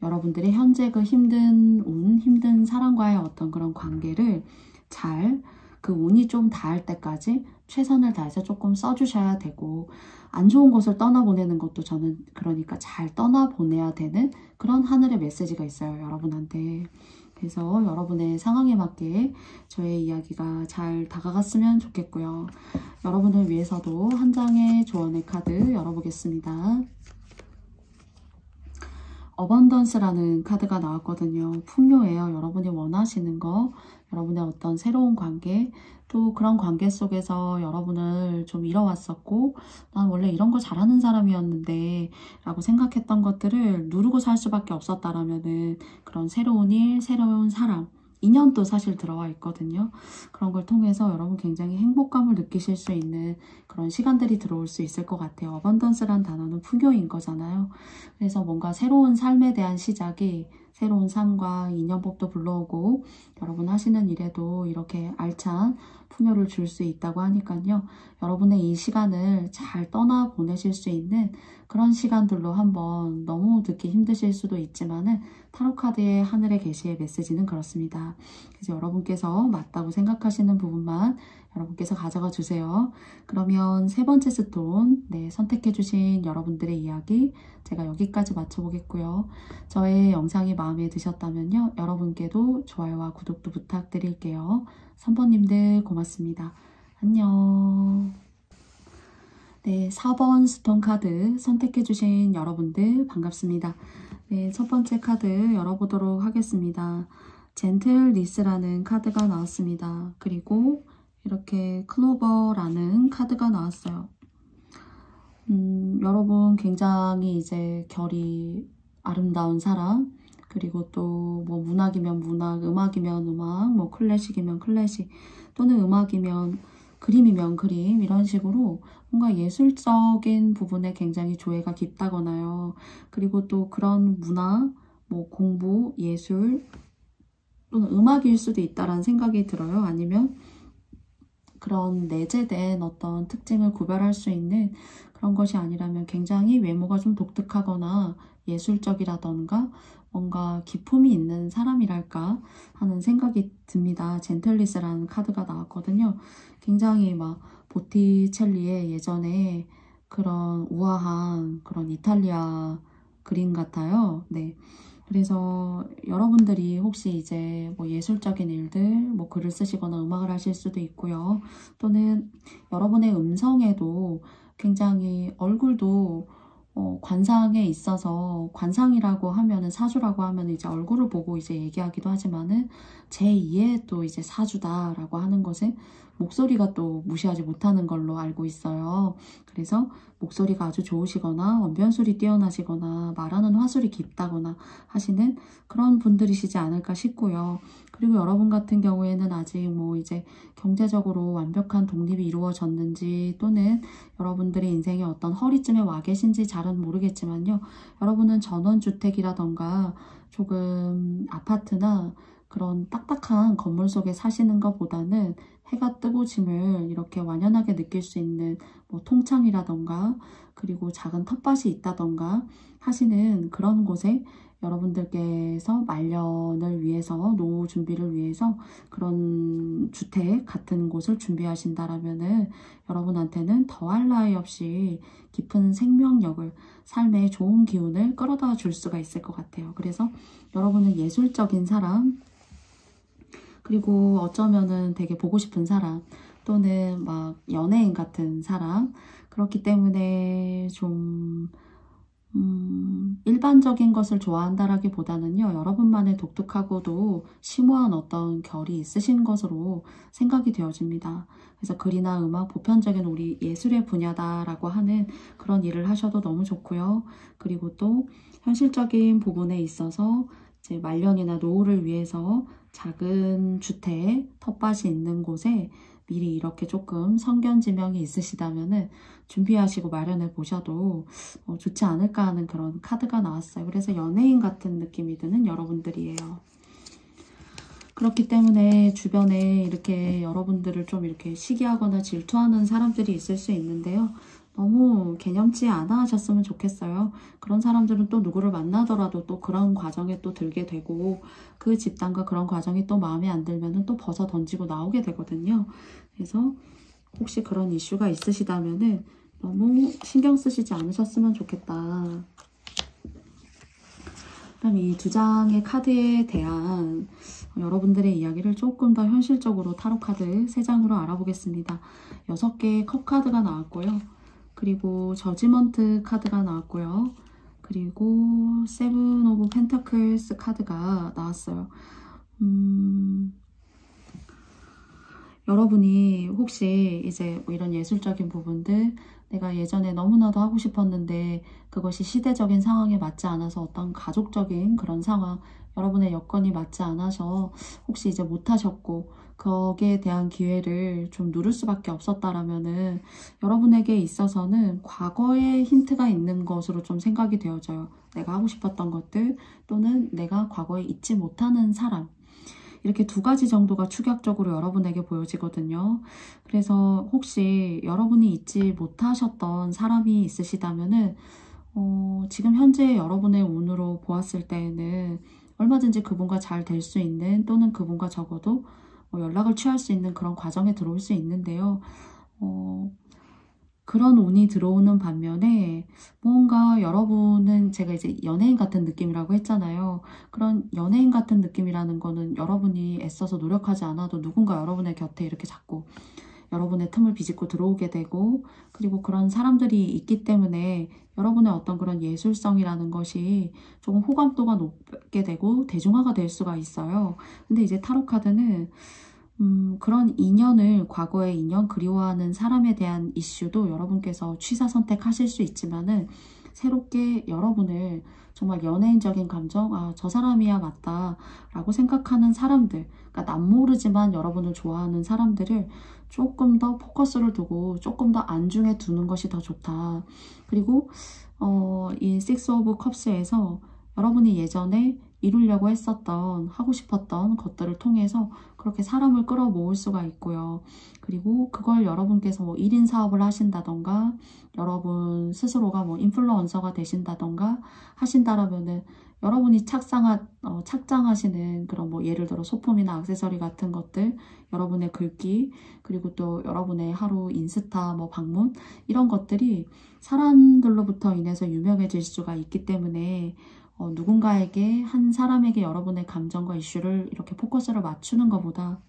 여러분들이 현재 그 힘든 사람과의 어떤 그런 관계를 잘 그 운이 좀 닿을 때까지 최선을 다해서 조금 써주셔야 되고 안 좋은 곳을 떠나보내는 것도 저는 그러니까 잘 떠나보내야 되는 그런 하늘의 메시지가 있어요. 여러분한테. 그래서 여러분의 상황에 맞게 저의 이야기가 잘 다가갔으면 좋겠고요. 여러분을 위해서도 한 장의 조언의 카드 열어보겠습니다. 어번던스라는 카드가 나왔거든요. 풍요예요. 여러분이 원하시는 거, 여러분의 어떤 새로운 관계, 또 그런 관계 속에서 여러분을 좀 잃어왔었고 난 원래 이런 거 잘하는 사람이었는데 라고 생각했던 것들을 누르고 살 수밖에 없었다라면은 그런 새로운 일, 새로운 사람, 인연도 사실 들어와 있거든요. 그런 걸 통해서 여러분 굉장히 행복감을 느끼실 수 있는 그런 시간들이 들어올 수 있을 것 같아요. 어번던스란 단어는 풍요인 거잖아요. 그래서 뭔가 새로운 삶에 대한 시작이 새로운 삶과 인연법도 불러오고 여러분 하시는 일에도 이렇게 알찬 풍요를 줄 수 있다고 하니까요. 여러분의 이 시간을 잘 떠나 보내실 수 있는 그런 시간들로 한번 너무 듣기 힘드실 수도 있지만은 타로카드의 하늘의 계시의 메시지는 그렇습니다. 그래서 여러분께서 맞다고 생각하시는 부분만 여러분께서 가져가 주세요. 그러면 세 번째 스톤, 선택해 주신 여러분들의 이야기 제가 여기까지 마쳐보겠고요. 저의 영상이 마음에 드셨다면요. 여러분께도 좋아요와 구독도 부탁드릴게요. 3번님들 고맙습니다. 안녕. 4번 스톤 카드 선택해 주신 여러분들 반갑습니다. 첫 번째 카드 열어보도록 하겠습니다. 젠틀리스라는 카드가 나왔습니다. 그리고 이렇게 클로버라는 카드가 나왔어요. 여러분 굉장히 이제 결이 아름다운 사람, 그리고 또 뭐 문학이면 문학, 음악이면 음악, 뭐 클래식이면 클래식, 또는 음악이면 그림이면 그림, 이런 식으로 뭔가 예술적인 부분에 굉장히 조예가 깊다거나요. 그리고 또 그런 문화, 뭐 공부, 예술 또는 음악일 수도 있다라는 생각이 들어요. 아니면 그런 내재된 어떤 특징을 구별할 수 있는 그런 것이 아니라면 굉장히 외모가 좀 독특하거나 예술적이라던가 뭔가 기품이 있는 사람이랄까 하는 생각이 듭니다. 젠틀리스라는 카드가 나왔거든요. 굉장히 막 보티첼리의 예전에 그런 우아한 그런 이탈리아 그림 같아요. 그래서 여러분들이 혹시 이제 뭐 예술적인 일들, 뭐 글을 쓰시거나 음악을 하실 수도 있고요. 또는 여러분의 음성에도 굉장히 얼굴도 관상에 있어서 관상이라고 하면은 사주라고 하면 이제 얼굴을 보고 이제 얘기하기도 하지만은 제2의 또 이제 사주다라고 하는 것은 목소리가 또 무시하지 못하는 걸로 알고 있어요. 그래서 목소리가 아주 좋으시거나 언변술이 뛰어나시거나 말하는 화술이 깊다거나 하시는 그런 분들이시지 않을까 싶고요. 그리고 여러분 같은 경우에는 아직 뭐 이제 경제적으로 완벽한 독립이 이루어졌는지 또는 여러분들의 인생에 어떤 허리쯤에 와 계신지 잘은 모르겠지만요. 여러분은 전원주택이라던가 조금 아파트나 그런 딱딱한 건물 속에 사시는 것보다는 해가 뜨고 짐을 이렇게 완연하게 느낄 수 있는 뭐 통창이라던가 그리고 작은 텃밭이 있다던가 하시는 그런 곳에 여러분들께서 말년을 위해서 노후 준비를 위해서 그런 주택 같은 곳을 준비하신다라면은 여러분한테는 더할 나위 없이 깊은 생명력을 삶의 좋은 기운을 끌어다 줄 수가 있을 것 같아요. 그래서 여러분은 예술적인 사람 그리고 어쩌면은 되게 보고 싶은 사람 또는 막 연예인 같은 사람 그렇기 때문에 좀 일반적인 것을 좋아한다라기보다는요. 여러분만의 독특하고도 심오한 어떤 결이 있으신 것으로 생각이 되어집니다. 그래서 글이나 음악, 보편적인 우리 예술의 분야다라고 하는 그런 일을 하셔도 너무 좋고요. 그리고 또 현실적인 부분에 있어서 이제 말년이나 노후를 위해서 작은 주택, 텃밭이 있는 곳에 미리 이렇게 조금 성견지명이 있으시다면은 준비하시고 마련해 보셔도 좋지 않을까 하는 그런 카드가 나왔어요. 그래서 연예인 같은 느낌이 드는 여러분들이에요. 그렇기 때문에 주변에 이렇게 여러분들을 좀 이렇게 시기하거나 질투하는 사람들이 있을 수 있는데요. 너무 개념치 않아 하셨으면 좋겠어요. 그런 사람들은 또 누구를 만나더라도 또 그런 과정에 또 들게 되고 그 집단과 그런 과정이 또 마음에 안 들면은 또 벗어 던지고 나오게 되거든요. 그래서 혹시 그런 이슈가 있으시다면은 너무 신경 쓰시지 않으셨으면 좋겠다. 그럼 이 두 장의 카드에 대한 여러분들의 이야기를 조금 더 현실적으로 타로 카드 3장으로 알아보겠습니다. 6개의 컵 카드가 나왔고요. 그리고 저지먼트 카드가 나왔고요. 그리고 세븐 오브 펜터클스 카드가 나왔어요. 여러분이 혹시 이제 뭐 이런 예술적인 부분들 내가 예전에 너무나도 하고 싶었는데 그것이 시대적인 상황에 맞지 않아서 어떤 가족적인 그런 상황 여러분의 여건이 맞지 않아서 혹시 이제 못하셨고 거기에 대한 기회를 좀 누릴 수밖에 없었다라면은 여러분에게 있어서는 과거의 힌트가 있는 것으로 좀 생각이 되어져요. 내가 하고 싶었던 것들 또는 내가 과거에 잊지 못하는 사람 이렇게 2가지 정도가 축약적으로 여러분에게 보여지거든요. 그래서 혹시 여러분이 잊지 못하셨던 사람이 있으시다면은 지금 현재 여러분의 운으로 보았을 때에는 얼마든지 그분과 잘 될 수 있는 또는 그분과 적어도 연락을 취할 수 있는 그런 과정에 들어올 수 있는데요. 그런 운이 들어오는 반면에 뭔가 여러분은 제가 이제 연예인 같은 느낌이라고 했잖아요. 그런 연예인 같은 느낌이라는 거는 여러분이 애써서 노력하지 않아도 누군가 여러분의 곁에 이렇게 자꾸 여러분의 틈을 비집고 들어오게 되고 그리고 그런 사람들이 있기 때문에 여러분의 어떤 그런 예술성이라는 것이 조금 호감도가 높게 되고 대중화가 될 수가 있어요. 근데 이제 타로 카드는 그런 인연을 과거의 인연 그리워하는 사람에 대한 이슈도 여러분께서 취사 선택하실 수 있지만은 새롭게 여러분을 정말 연예인적인 감정 저 사람이야 맞다 라고 생각하는 사람들 그러니까 남모르지만 여러분을 좋아하는 사람들을 조금 더 포커스를 두고 조금 더 안중에 두는 것이 더 좋다. 그리고 이 식스 오브 컵스에서 여러분이 예전에 이루려고 했었던 하고 싶었던 것들을 통해서 그렇게 사람을 끌어모을 수가 있고요. 그리고 그걸 여러분께서 뭐 1인 사업을 하신다던가 여러분 스스로가 뭐 인플루언서가 되신다던가 하신다라면은 여러분이 착장하시는 그런 뭐 예를 들어 소품이나 액세서리 같은 것들 여러분의 글귀 그리고 또 여러분의 하루 인스타 뭐 방문 이런 것들이 사람들로부터 인해서 유명해질 수가 있기 때문에 누군가에게 한 사람에게 여러분의 감정과 이슈를 이렇게 포커스를 맞추는 것보다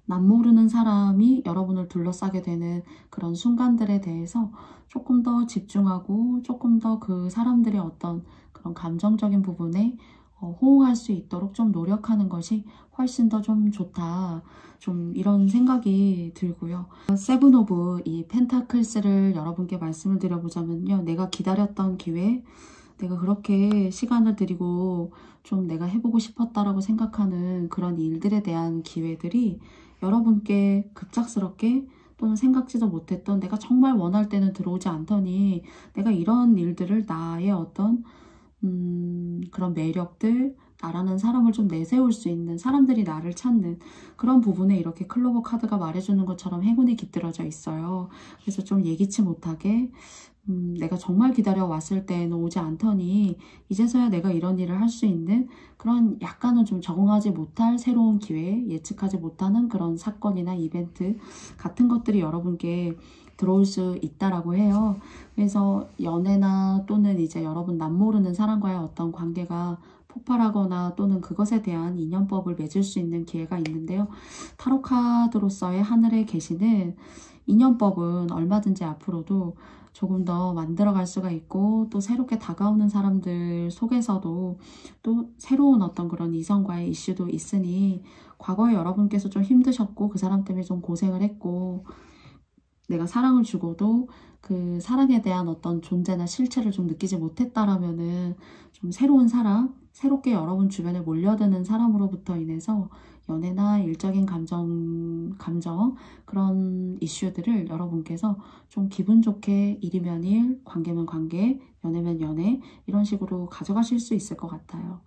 남모르는 사람이 여러분을 둘러싸게 되는 그런 순간들에 대해서 조금 더 집중하고 조금 더 그 사람들의 어떤 그런 감정적인 부분에 호응할 수 있도록 좀 노력하는 것이 훨씬 더 좀 좋다. 좀 이런 생각이 들고요. 세븐 오브 이 펜타클스를 여러분께 말씀을 드려보자면요. 내가 기다렸던 기회, 내가 그렇게 시간을 들이고 좀 내가 해보고 싶었다라고 생각하는 그런 일들에 대한 기회들이 여러분께 급작스럽게 또는 생각지도 못했던 내가 정말 원할 때는 들어오지 않더니 내가 이런 일들을 나의 어떤 그런 매력들, 나라는 사람을 좀 내세울 수 있는 사람들이 나를 찾는 그런 부분에 이렇게 클로버 카드가 말해주는 것처럼 행운이 깃들어져 있어요. 그래서 좀 예기치 못하게 내가 정말 기다려왔을 때는 오지 않더니 이제서야 내가 이런 일을 할 수 있는 그런 약간은 좀 적응하지 못할 새로운 기회, 예측하지 못하는 그런 사건이나 이벤트 같은 것들이 여러분께 들어올 수 있다라고 해요. 그래서 연애나 또는 이제 여러분 남모르는 사람과의 어떤 관계가 폭발하거나 또는 그것에 대한 인연법을 맺을 수 있는 기회가 있는데요. 타로 카드로서의 하늘에 계시는 인연법은 얼마든지 앞으로도 조금 더 만들어갈 수가 있고 또 새롭게 다가오는 사람들 속에서도 또 새로운 어떤 그런 이성과의 이슈도 있으니 과거에 여러분께서 좀 힘드셨고 그 사람 때문에 좀 고생을 했고 내가 사랑을 주고도 그 사랑에 대한 어떤 존재나 실체를 좀 느끼지 못했다라면은 좀 새로운 사랑, 새롭게 여러분 주변에 몰려드는 사람으로부터 인해서 연애나 일적인 감정 그런 이슈들을 여러분께서 좀 기분 좋게 일이면 일, 관계면 관계, 연애면 연애 이런 식으로 가져가실 수 있을 것 같아요.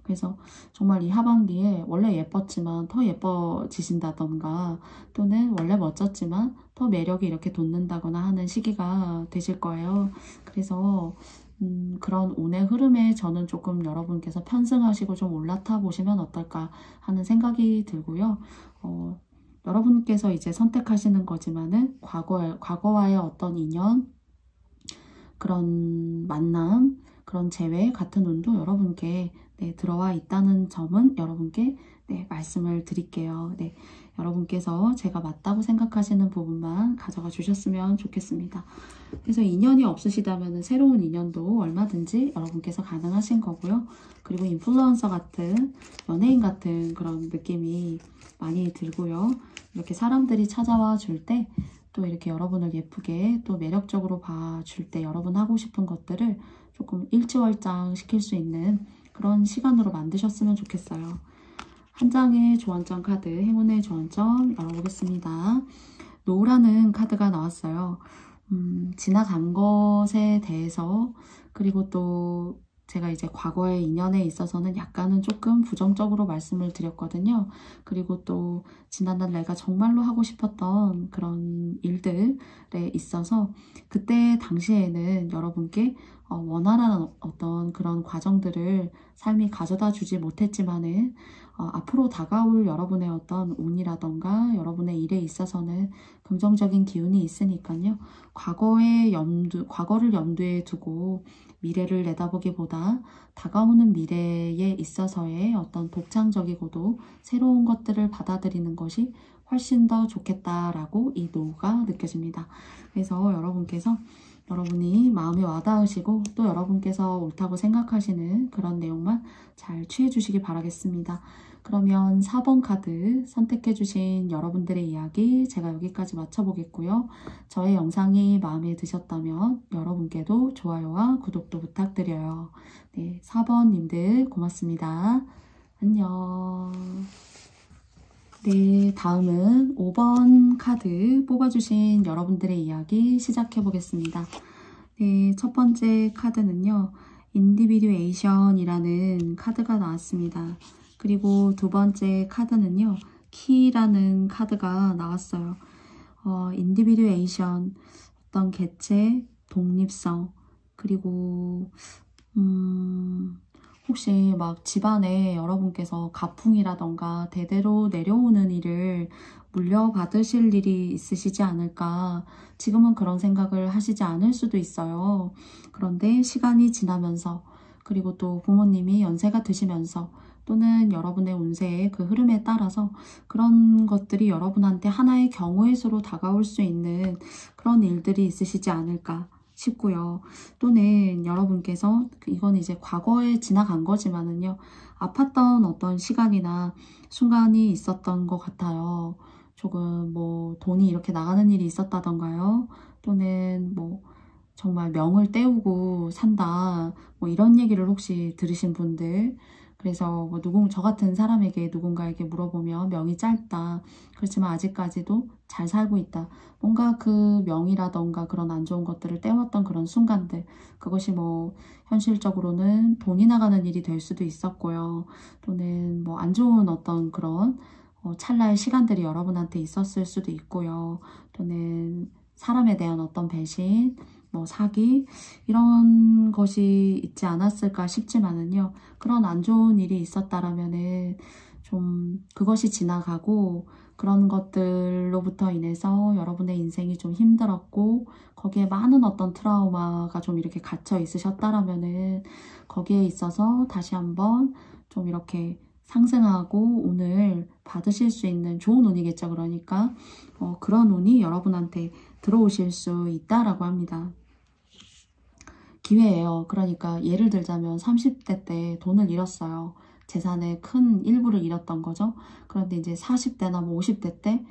그래서 정말 이 하반기에 원래 예뻤지만 더 예뻐지신다던가 또는 원래 멋졌지만 더 매력이 이렇게 돋는다거나 하는 시기가 되실 거예요. 그래서 그런 운의 흐름에 저는 조금 여러분께서 편승하시고 좀 올라타 보시면 어떨까 하는 생각이 들고요. 여러분께서 이제 선택하시는 거지만은 과거와의 어떤 인연, 그런 만남, 그런 재회 같은 운도 여러분께 들어와 있다는 점은 여러분께 말씀을 드릴게요. 여러분께서 제가 맞다고 생각하시는 부분만 가져가 주셨으면 좋겠습니다. 그래서 인연이 없으시다면 새로운 인연도 얼마든지 여러분께서 가능하신 거고요. 그리고 인플루언서 같은 연예인 같은 그런 느낌이 많이 들고요. 이렇게 사람들이 찾아와 줄 때 또 이렇게 여러분을 예쁘게 또 매력적으로 봐줄 때 여러분 하고 싶은 것들을 조금 일취월장 시킬 수 있는 그런 시간으로 만드셨으면 좋겠어요. 한 장의 조언점 카드, 행운의 조언점 열어보겠습니다. 노라는 카드가 나왔어요. 지나간 것에 대해서 그리고 또 제가 이제 과거의 인연에 있어서는 약간은 조금 부정적으로 말씀을 드렸거든요. 그리고 또 지난날 내가 정말로 하고 싶었던 그런 일들에 있어서 그때 당시에는 여러분께 원활한 어떤 그런 과정들을 삶이 가져다 주지 못했지만은 앞으로 다가올 여러분의 어떤 운이라던가 여러분의 일에 있어서는 긍정적인 기운이 있으니까요. 과거를 염두에 두고 미래를 내다보기보다 다가오는 미래에 있어서의 어떤 독창적이고도 새로운 것들을 받아들이는 것이 훨씬 더 좋겠다라고 이 노가 느껴집니다. 그래서 여러분이 마음에 와닿으시고 또 여러분께서 옳다고 생각하시는 그런 내용만 잘 취해 주시기 바라겠습니다. 그러면 4번 카드 선택해 주신 여러분들의 이야기 제가 여기까지 마쳐보겠고요. 저의 영상이 마음에 드셨다면 여러분께도 좋아요와 구독도 부탁드려요. 4번 님들 고맙습니다. 안녕. 다음은 5번 카드 뽑아주신 여러분들의 이야기 시작해 보겠습니다. 첫 번째 카드는요. 인디비듀에이션이라는 카드가 나왔습니다. 그리고 두 번째 카드는요. 키라는 카드가 나왔어요. 인디비듀에이션, 어떤 개체, 독립성, 그리고 혹시 막 집안에 여러분께서 가풍이라던가 대대로 내려오는 일을 물려받으실 일이 있으시지 않을까. 지금은 그런 생각을 하시지 않을 수도 있어요. 그런데 시간이 지나면서 그리고 또 부모님이 연세가 드시면서 또는 여러분의 운세의 그 흐름에 따라서 그런 것들이 여러분한테 하나의 경우의 수로 다가올 수 있는 그런 일들이 있으시지 않을까 싶고요. 또는 여러분께서 이건 이제 과거에 지나간 거지만은요. 아팠던 어떤 시간이나 순간이 있었던 것 같아요. 조금 뭐 돈이 이렇게 나가는 일이 있었다던가요. 또는 뭐 정말 명을 때우고 산다. 뭐 이런 얘기를 혹시 들으신 분들. 그래서 뭐 저 같은 사람에게 누군가에게 물어보면 명이 짧다. 그렇지만 아직까지도 잘 살고 있다. 뭔가 그 명이라던가 그런 안 좋은 것들을 때웠던 그런 순간들. 그것이 뭐 현실적으로는 돈이 나가는 일이 될 수도 있었고요. 또는 뭐 안 좋은 어떤 그런 찰나의 시간들이 여러분한테 있었을 수도 있고요. 또는 사람에 대한 어떤 배신, 뭐 사기 이런 것이 있지 않았을까 싶지만은요. 그런 안 좋은 일이 있었다라면은 좀 그것이 지나가고 그런 것들로부터 인해서 여러분의 인생이 좀 힘들었고 거기에 많은 어떤 트라우마가 좀 이렇게 갇혀 있으셨다라면은 거기에 있어서 다시 한번 좀 이렇게 상승하고 운을 받으실 수 있는 좋은 운이겠죠. 그러니까 그런 운이 여러분한테 들어오실 수 있다라고 합니다. 기회예요. 그러니까 예를 들자면 30대 때 돈을 잃었어요. 재산의 큰 일부를 잃었던 거죠. 그런데 이제 40대나 뭐 50대 때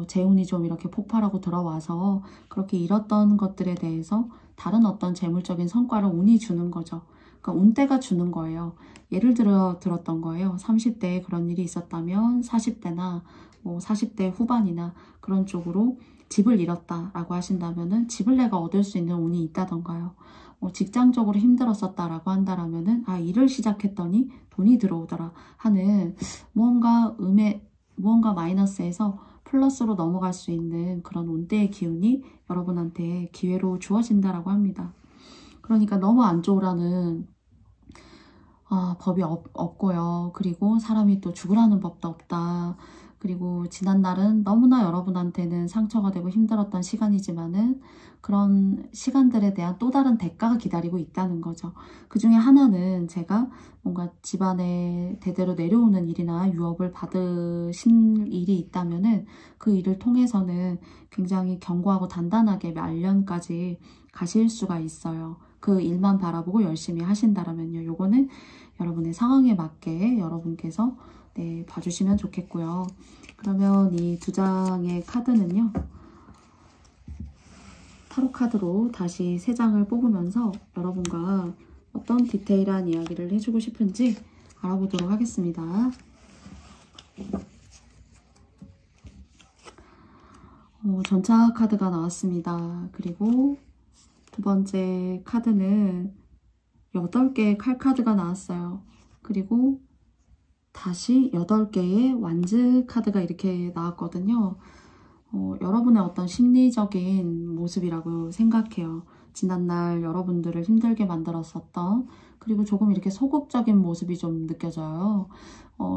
재운이 좀 이렇게 폭발하고 들어와서 그렇게 잃었던 것들에 대해서 다른 어떤 재물적인 성과를 운이 주는 거죠. 그러니까 운대가 주는 거예요. 예를 들었던 거예요. 30대에 그런 일이 있었다면 40대나 뭐 40대 후반이나 그런 쪽으로 집을 잃었다라고 하신다면은 집을 내가 얻을 수 있는 운이 있다던가요. 직장적으로 힘들었었다라고 한다라면은 일을 시작했더니 돈이 들어오더라 하는 무언가 마이너스에서 플러스로 넘어갈 수 있는 그런 운대의 기운이 여러분한테 기회로 주어진다라고 합니다. 그러니까 너무 안 좋으라는 법이 없고요. 그리고 사람이 또 죽으라는 법도 없다. 그리고 지난날은 너무나 여러분한테는 상처가 되고 힘들었던 시간이지만은 그런 시간들에 대한 또 다른 대가가 기다리고 있다는 거죠. 그 중에 하나는 제가 뭔가 집안에 대대로 내려오는 일이나 유업을 받으신 일이 있다면은 그 일을 통해서는 굉장히 견고하고 단단하게 말년까지 가실 수가 있어요. 그 일만 바라보고 열심히 하신다라면요. 요거는 여러분의 상황에 맞게 여러분께서 봐주시면 좋겠고요. 그러면 이 두 장의 카드는요. 타로 카드로 다시 세 장을 뽑으면서 여러분과 어떤 디테일한 이야기를 해주고 싶은지 알아보도록 하겠습니다. 전차 카드가 나왔습니다. 그리고 두 번째 카드는 8개의 칼 카드가 나왔어요. 그리고 다시 8개의 완즈 카드가 이렇게 나왔거든요. 여러분의 어떤 심리적인 모습이라고 생각해요. 지난날 여러분들을 힘들게 만들었었던 그리고 조금 이렇게 소극적인 모습이 좀 느껴져요.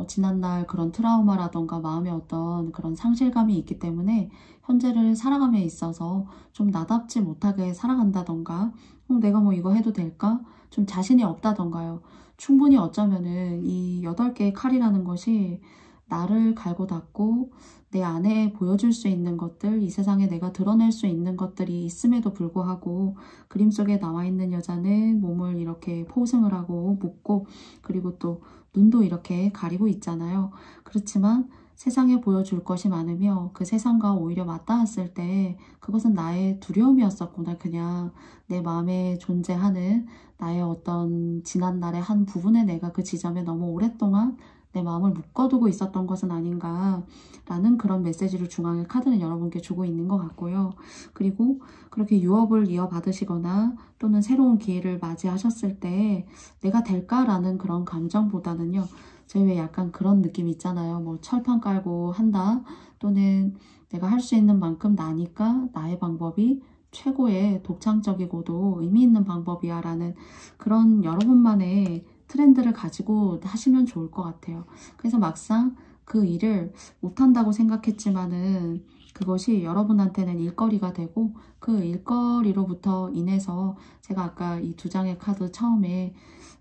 지난날 그런 트라우마라던가 마음의 어떤 그런 상실감이 있기 때문에 현재를 살아감에 있어서 좀 나답지 못하게 살아간다던가 내가 뭐 이거 해도 될까? 좀 자신이 없다던가요. 충분히 어쩌면은 이 8개의 칼이라는 것이 나를 갈고 닦고 내 안에 보여줄 수 있는 것들, 이 세상에 내가 드러낼 수 있는 것들이 있음에도 불구하고 그림 속에 나와 있는 여자는 몸을 이렇게 포승을 하고 묶고 그리고 또 눈도 이렇게 가리고 있잖아요. 그렇지만 세상에 보여줄 것이 많으며 그 세상과 오히려 맞닿았을 때 그것은 나의 두려움이었었구나. 그냥 내 마음에 존재하는 나의 어떤 지난날의 한 부분에 내가 그 지점에 너무 오랫동안 내 마음을 묶어두고 있었던 것은 아닌가라는 그런 메시지를 중앙의 카드는 여러분께 주고 있는 것 같고요. 그리고 그렇게 유업을 이어받으시거나 또는 새로운 기회를 맞이하셨을 때 내가 될까라는 그런 감정보다는요. 저희 왜 약간 그런 느낌 있잖아요. 뭐 철판 깔고 한다 또는 내가 할 수 있는 만큼 나니까 나의 방법이 최고의 독창적이고도 의미 있는 방법이야 라는 그런 여러분만의 트렌드를 가지고 하시면 좋을 것 같아요. 그래서 막상 그 일을 못한다고 생각했지만은 그것이 여러분한테는 일거리가 되고 그 일거리로부터 인해서 제가 아까 이 두 장의 카드 처음에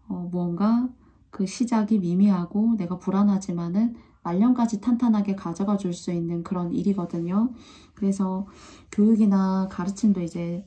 무언가 그 시작이 미미하고 내가 불안하지만은 말년까지 탄탄하게 가져가 줄 수 있는 그런 일이거든요. 그래서 교육이나 가르침도 이제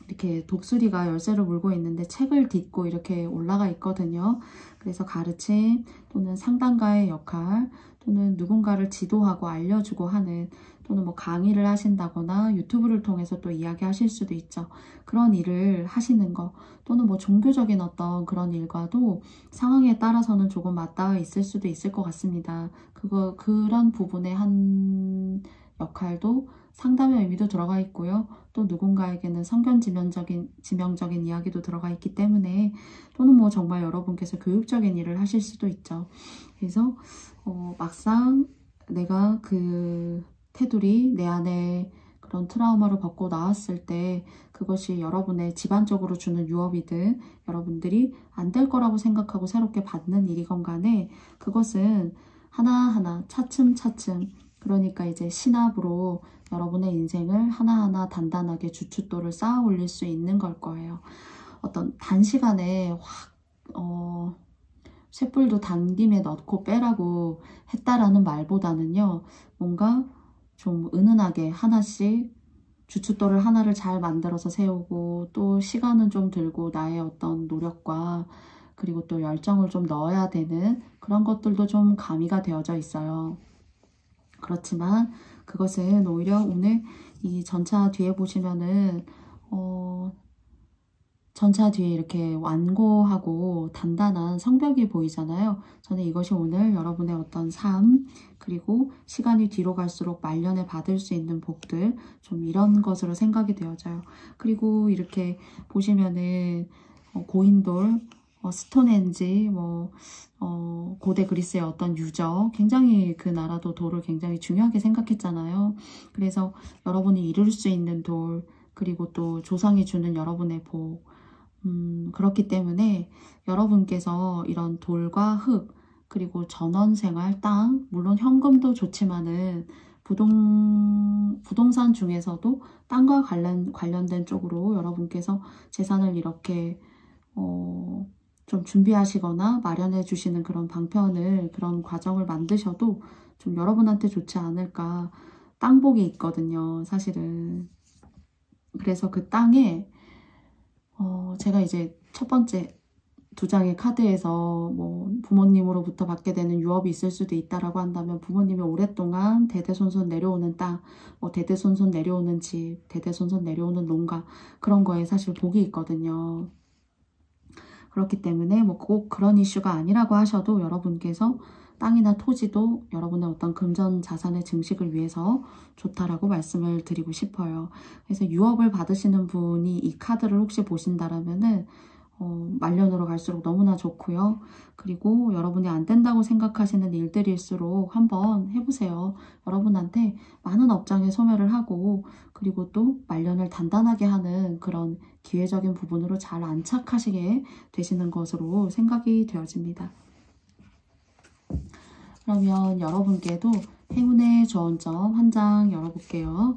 이렇게 독수리가 열쇠를 물고 있는데 책을 딛고 이렇게 올라가 있거든요. 그래서 가르침 또는 상담가의 역할 또는 누군가를 지도하고 알려주고 하는 또는 뭐 강의를 하신다거나 유튜브를 통해서 또 이야기하실 수도 있죠. 그런 일을 하시는 거 또는 뭐 종교적인 어떤 그런 일과도 상황에 따라서는 조금 맞닿아 있을 수도 있을 것 같습니다. 그런 부분의 한 역할도 상담의 의미도 들어가 있고요. 또 누군가에게는 성견 지명적인 이야기도 들어가 있기 때문에 또는 뭐 정말 여러분께서 교육적인 일을 하실 수도 있죠. 그래서 막상 내가 그 테두리 내 안에 그런 트라우마를 벗고 나왔을 때 그것이 여러분의 집안적으로 주는 유업이든 여러분들이 안 될 거라고 생각하고 새롭게 받는 일이건 간에 그것은 하나하나 차츰차츰 그러니까 이제 신압으로 여러분의 인생을 하나하나 단단하게 주춧돌을 쌓아 올릴 수 있는 걸 거예요. 어떤 단시간에 확 쇳불도 단김에 넣고 빼라고 했다라는 말보다는요. 뭔가 좀 은은하게 하나씩 주춧돌을 하나를 잘 만들어서 세우고 또 시간은 좀 들고 나의 어떤 노력과 그리고 또 열정을 좀 넣어야 되는 그런 것들도 좀 가미가 되어져 있어요. 그렇지만 그것은 오히려 오늘 이 전차 뒤에 보시면은 전차 뒤에 이렇게 완고하고 단단한 성벽이 보이잖아요. 저는 이것이 오늘 여러분의 어떤 삶 그리고 시간이 뒤로 갈수록 말년에 받을 수 있는 복들 좀 이런 것으로 생각이 되어져요. 그리고 이렇게 보시면은 고인돌 스톤헨지, 고대 그리스의 어떤 유적, 굉장히 그 나라도 돌을 굉장히 중요하게 생각했잖아요. 그래서 여러분이 이룰 수 있는 돌, 그리고 또 조상이 주는 여러분의 복, 그렇기 때문에 여러분께서 이런 돌과 흙, 그리고 전원생활, 땅, 물론 현금도 좋지만은 부동산 중에서도 땅과 관련된 쪽으로 여러분께서 재산을 이렇게 좀 준비하시거나 마련해 주시는 그런 방편을 그런 과정을 만드셔도 좀 여러분한테 좋지 않을까. 땅복이 있거든요, 사실은. 그래서 그 땅에 제가 이제 첫 번째 두 장의 카드에서 뭐 부모님으로부터 받게 되는 유업이 있을 수도 있다라고 한다면 부모님이 오랫동안 대대손손 내려오는 땅, 뭐 대대손손 내려오는 집, 대대손손 내려오는 농가 그런 거에 사실 복이 있거든요. 그렇기 때문에 뭐 꼭 그런 이슈가 아니라고 하셔도 여러분께서 땅이나 토지도 여러분의 어떤 금전 자산의 증식을 위해서 좋다라고 말씀을 드리고 싶어요. 그래서 유업을 받으시는 분이 이 카드를 혹시 보신다라면은 말년으로 갈수록 너무나 좋고요. 그리고 여러분이 안 된다고 생각하시는 일들일수록 한번 해보세요. 여러분한테 많은 업장에 소멸을 하고 그리고 또 말년을 단단하게 하는 그런 기회적인 부분으로 잘 안착하시게 되시는 것으로 생각이 되어집니다. 그러면 여러분께도 행운의 조언점 한 장 열어볼게요.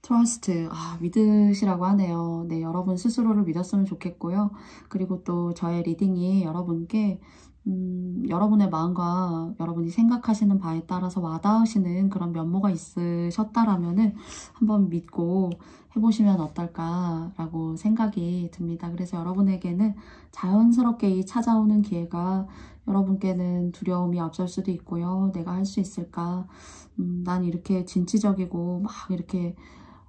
트러스트, 믿으시라고 하네요. 네, 여러분 스스로를 믿었으면 좋겠고요. 그리고 또 저의 리딩이 여러분께 여러분의 마음과 여러분이 생각하시는 바에 따라서 와닿으시는 그런 면모가 있으셨다라면은 한번 믿고 해보시면 어떨까라고 생각이 듭니다. 그래서 여러분에게는 자연스럽게 이 찾아오는 기회가 여러분께는 두려움이 앞설 수도 있고요. 내가 할 수 있을까? 난 이렇게 진취적이고 막 이렇게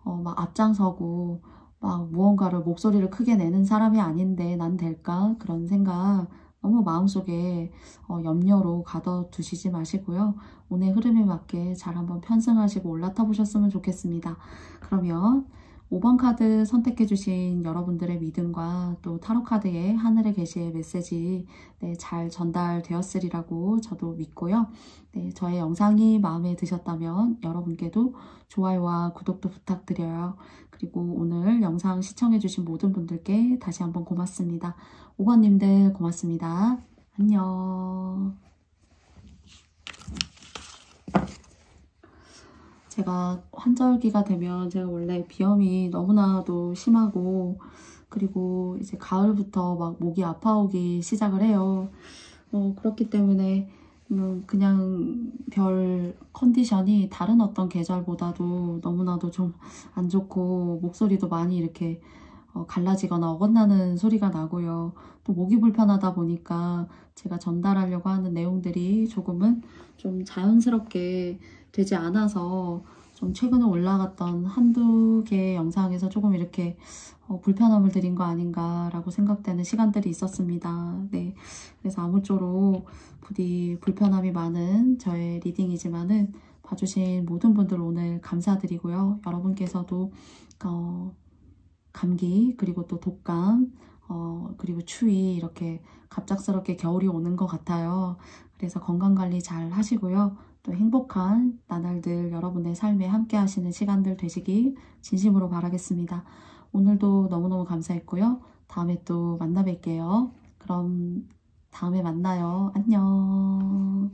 막 앞장서고 막 무언가를 목소리를 크게 내는 사람이 아닌데 난 될까? 그런 생각 너무 마음속에 염려로 가둬두시지 마시고요. 오늘 흐름에 맞게 잘 한번 편승하시고 올라타 보셨으면 좋겠습니다. 그러면 5번 카드 선택해주신 여러분들의 믿음과 또 타로 카드의 하늘의 계시의 메시지 잘 전달되었으리라고 저도 믿고요. 저의 영상이 마음에 드셨다면 여러분께도 좋아요와 구독도 부탁드려요. 그리고 오늘 영상 시청해주신 모든 분들께 다시 한번 고맙습니다. 5번님들 고맙습니다. 안녕. 제가 환절기가 되면 제가 원래 비염이 너무나도 심하고 그리고 이제 가을부터 막 목이 아파오기 시작을 해요. 그렇기 때문에 그냥 별 컨디션이 다른 어떤 계절보다도 너무나도 좀 안 좋고 목소리도 많이 이렇게 갈라지거나 어긋나는 소리가 나고요. 또 목이 불편하다 보니까 제가 전달하려고 하는 내용들이 조금은 좀 자연스럽게 되지 않아서 좀 최근에 올라갔던 한두 개의 영상에서 조금 이렇게 불편함을 드린 거 아닌가라고 생각되는 시간들이 있었습니다. 네, 그래서 아무쪼록 부디 불편함이 많은 저의 리딩이지만은 봐주신 모든 분들 오늘 감사드리고요. 여러분께서도 감기 그리고 또 독감 그리고 추위 이렇게 갑작스럽게 겨울이 오는 것 같아요. 그래서 건강관리 잘 하시고요. 또 행복한 나날들 여러분의 삶에 함께 하시는 시간들 되시길 진심으로 바라겠습니다. 오늘도 너무너무 감사했고요. 다음에 또 만나 뵐게요. 그럼 다음에 만나요. 안녕.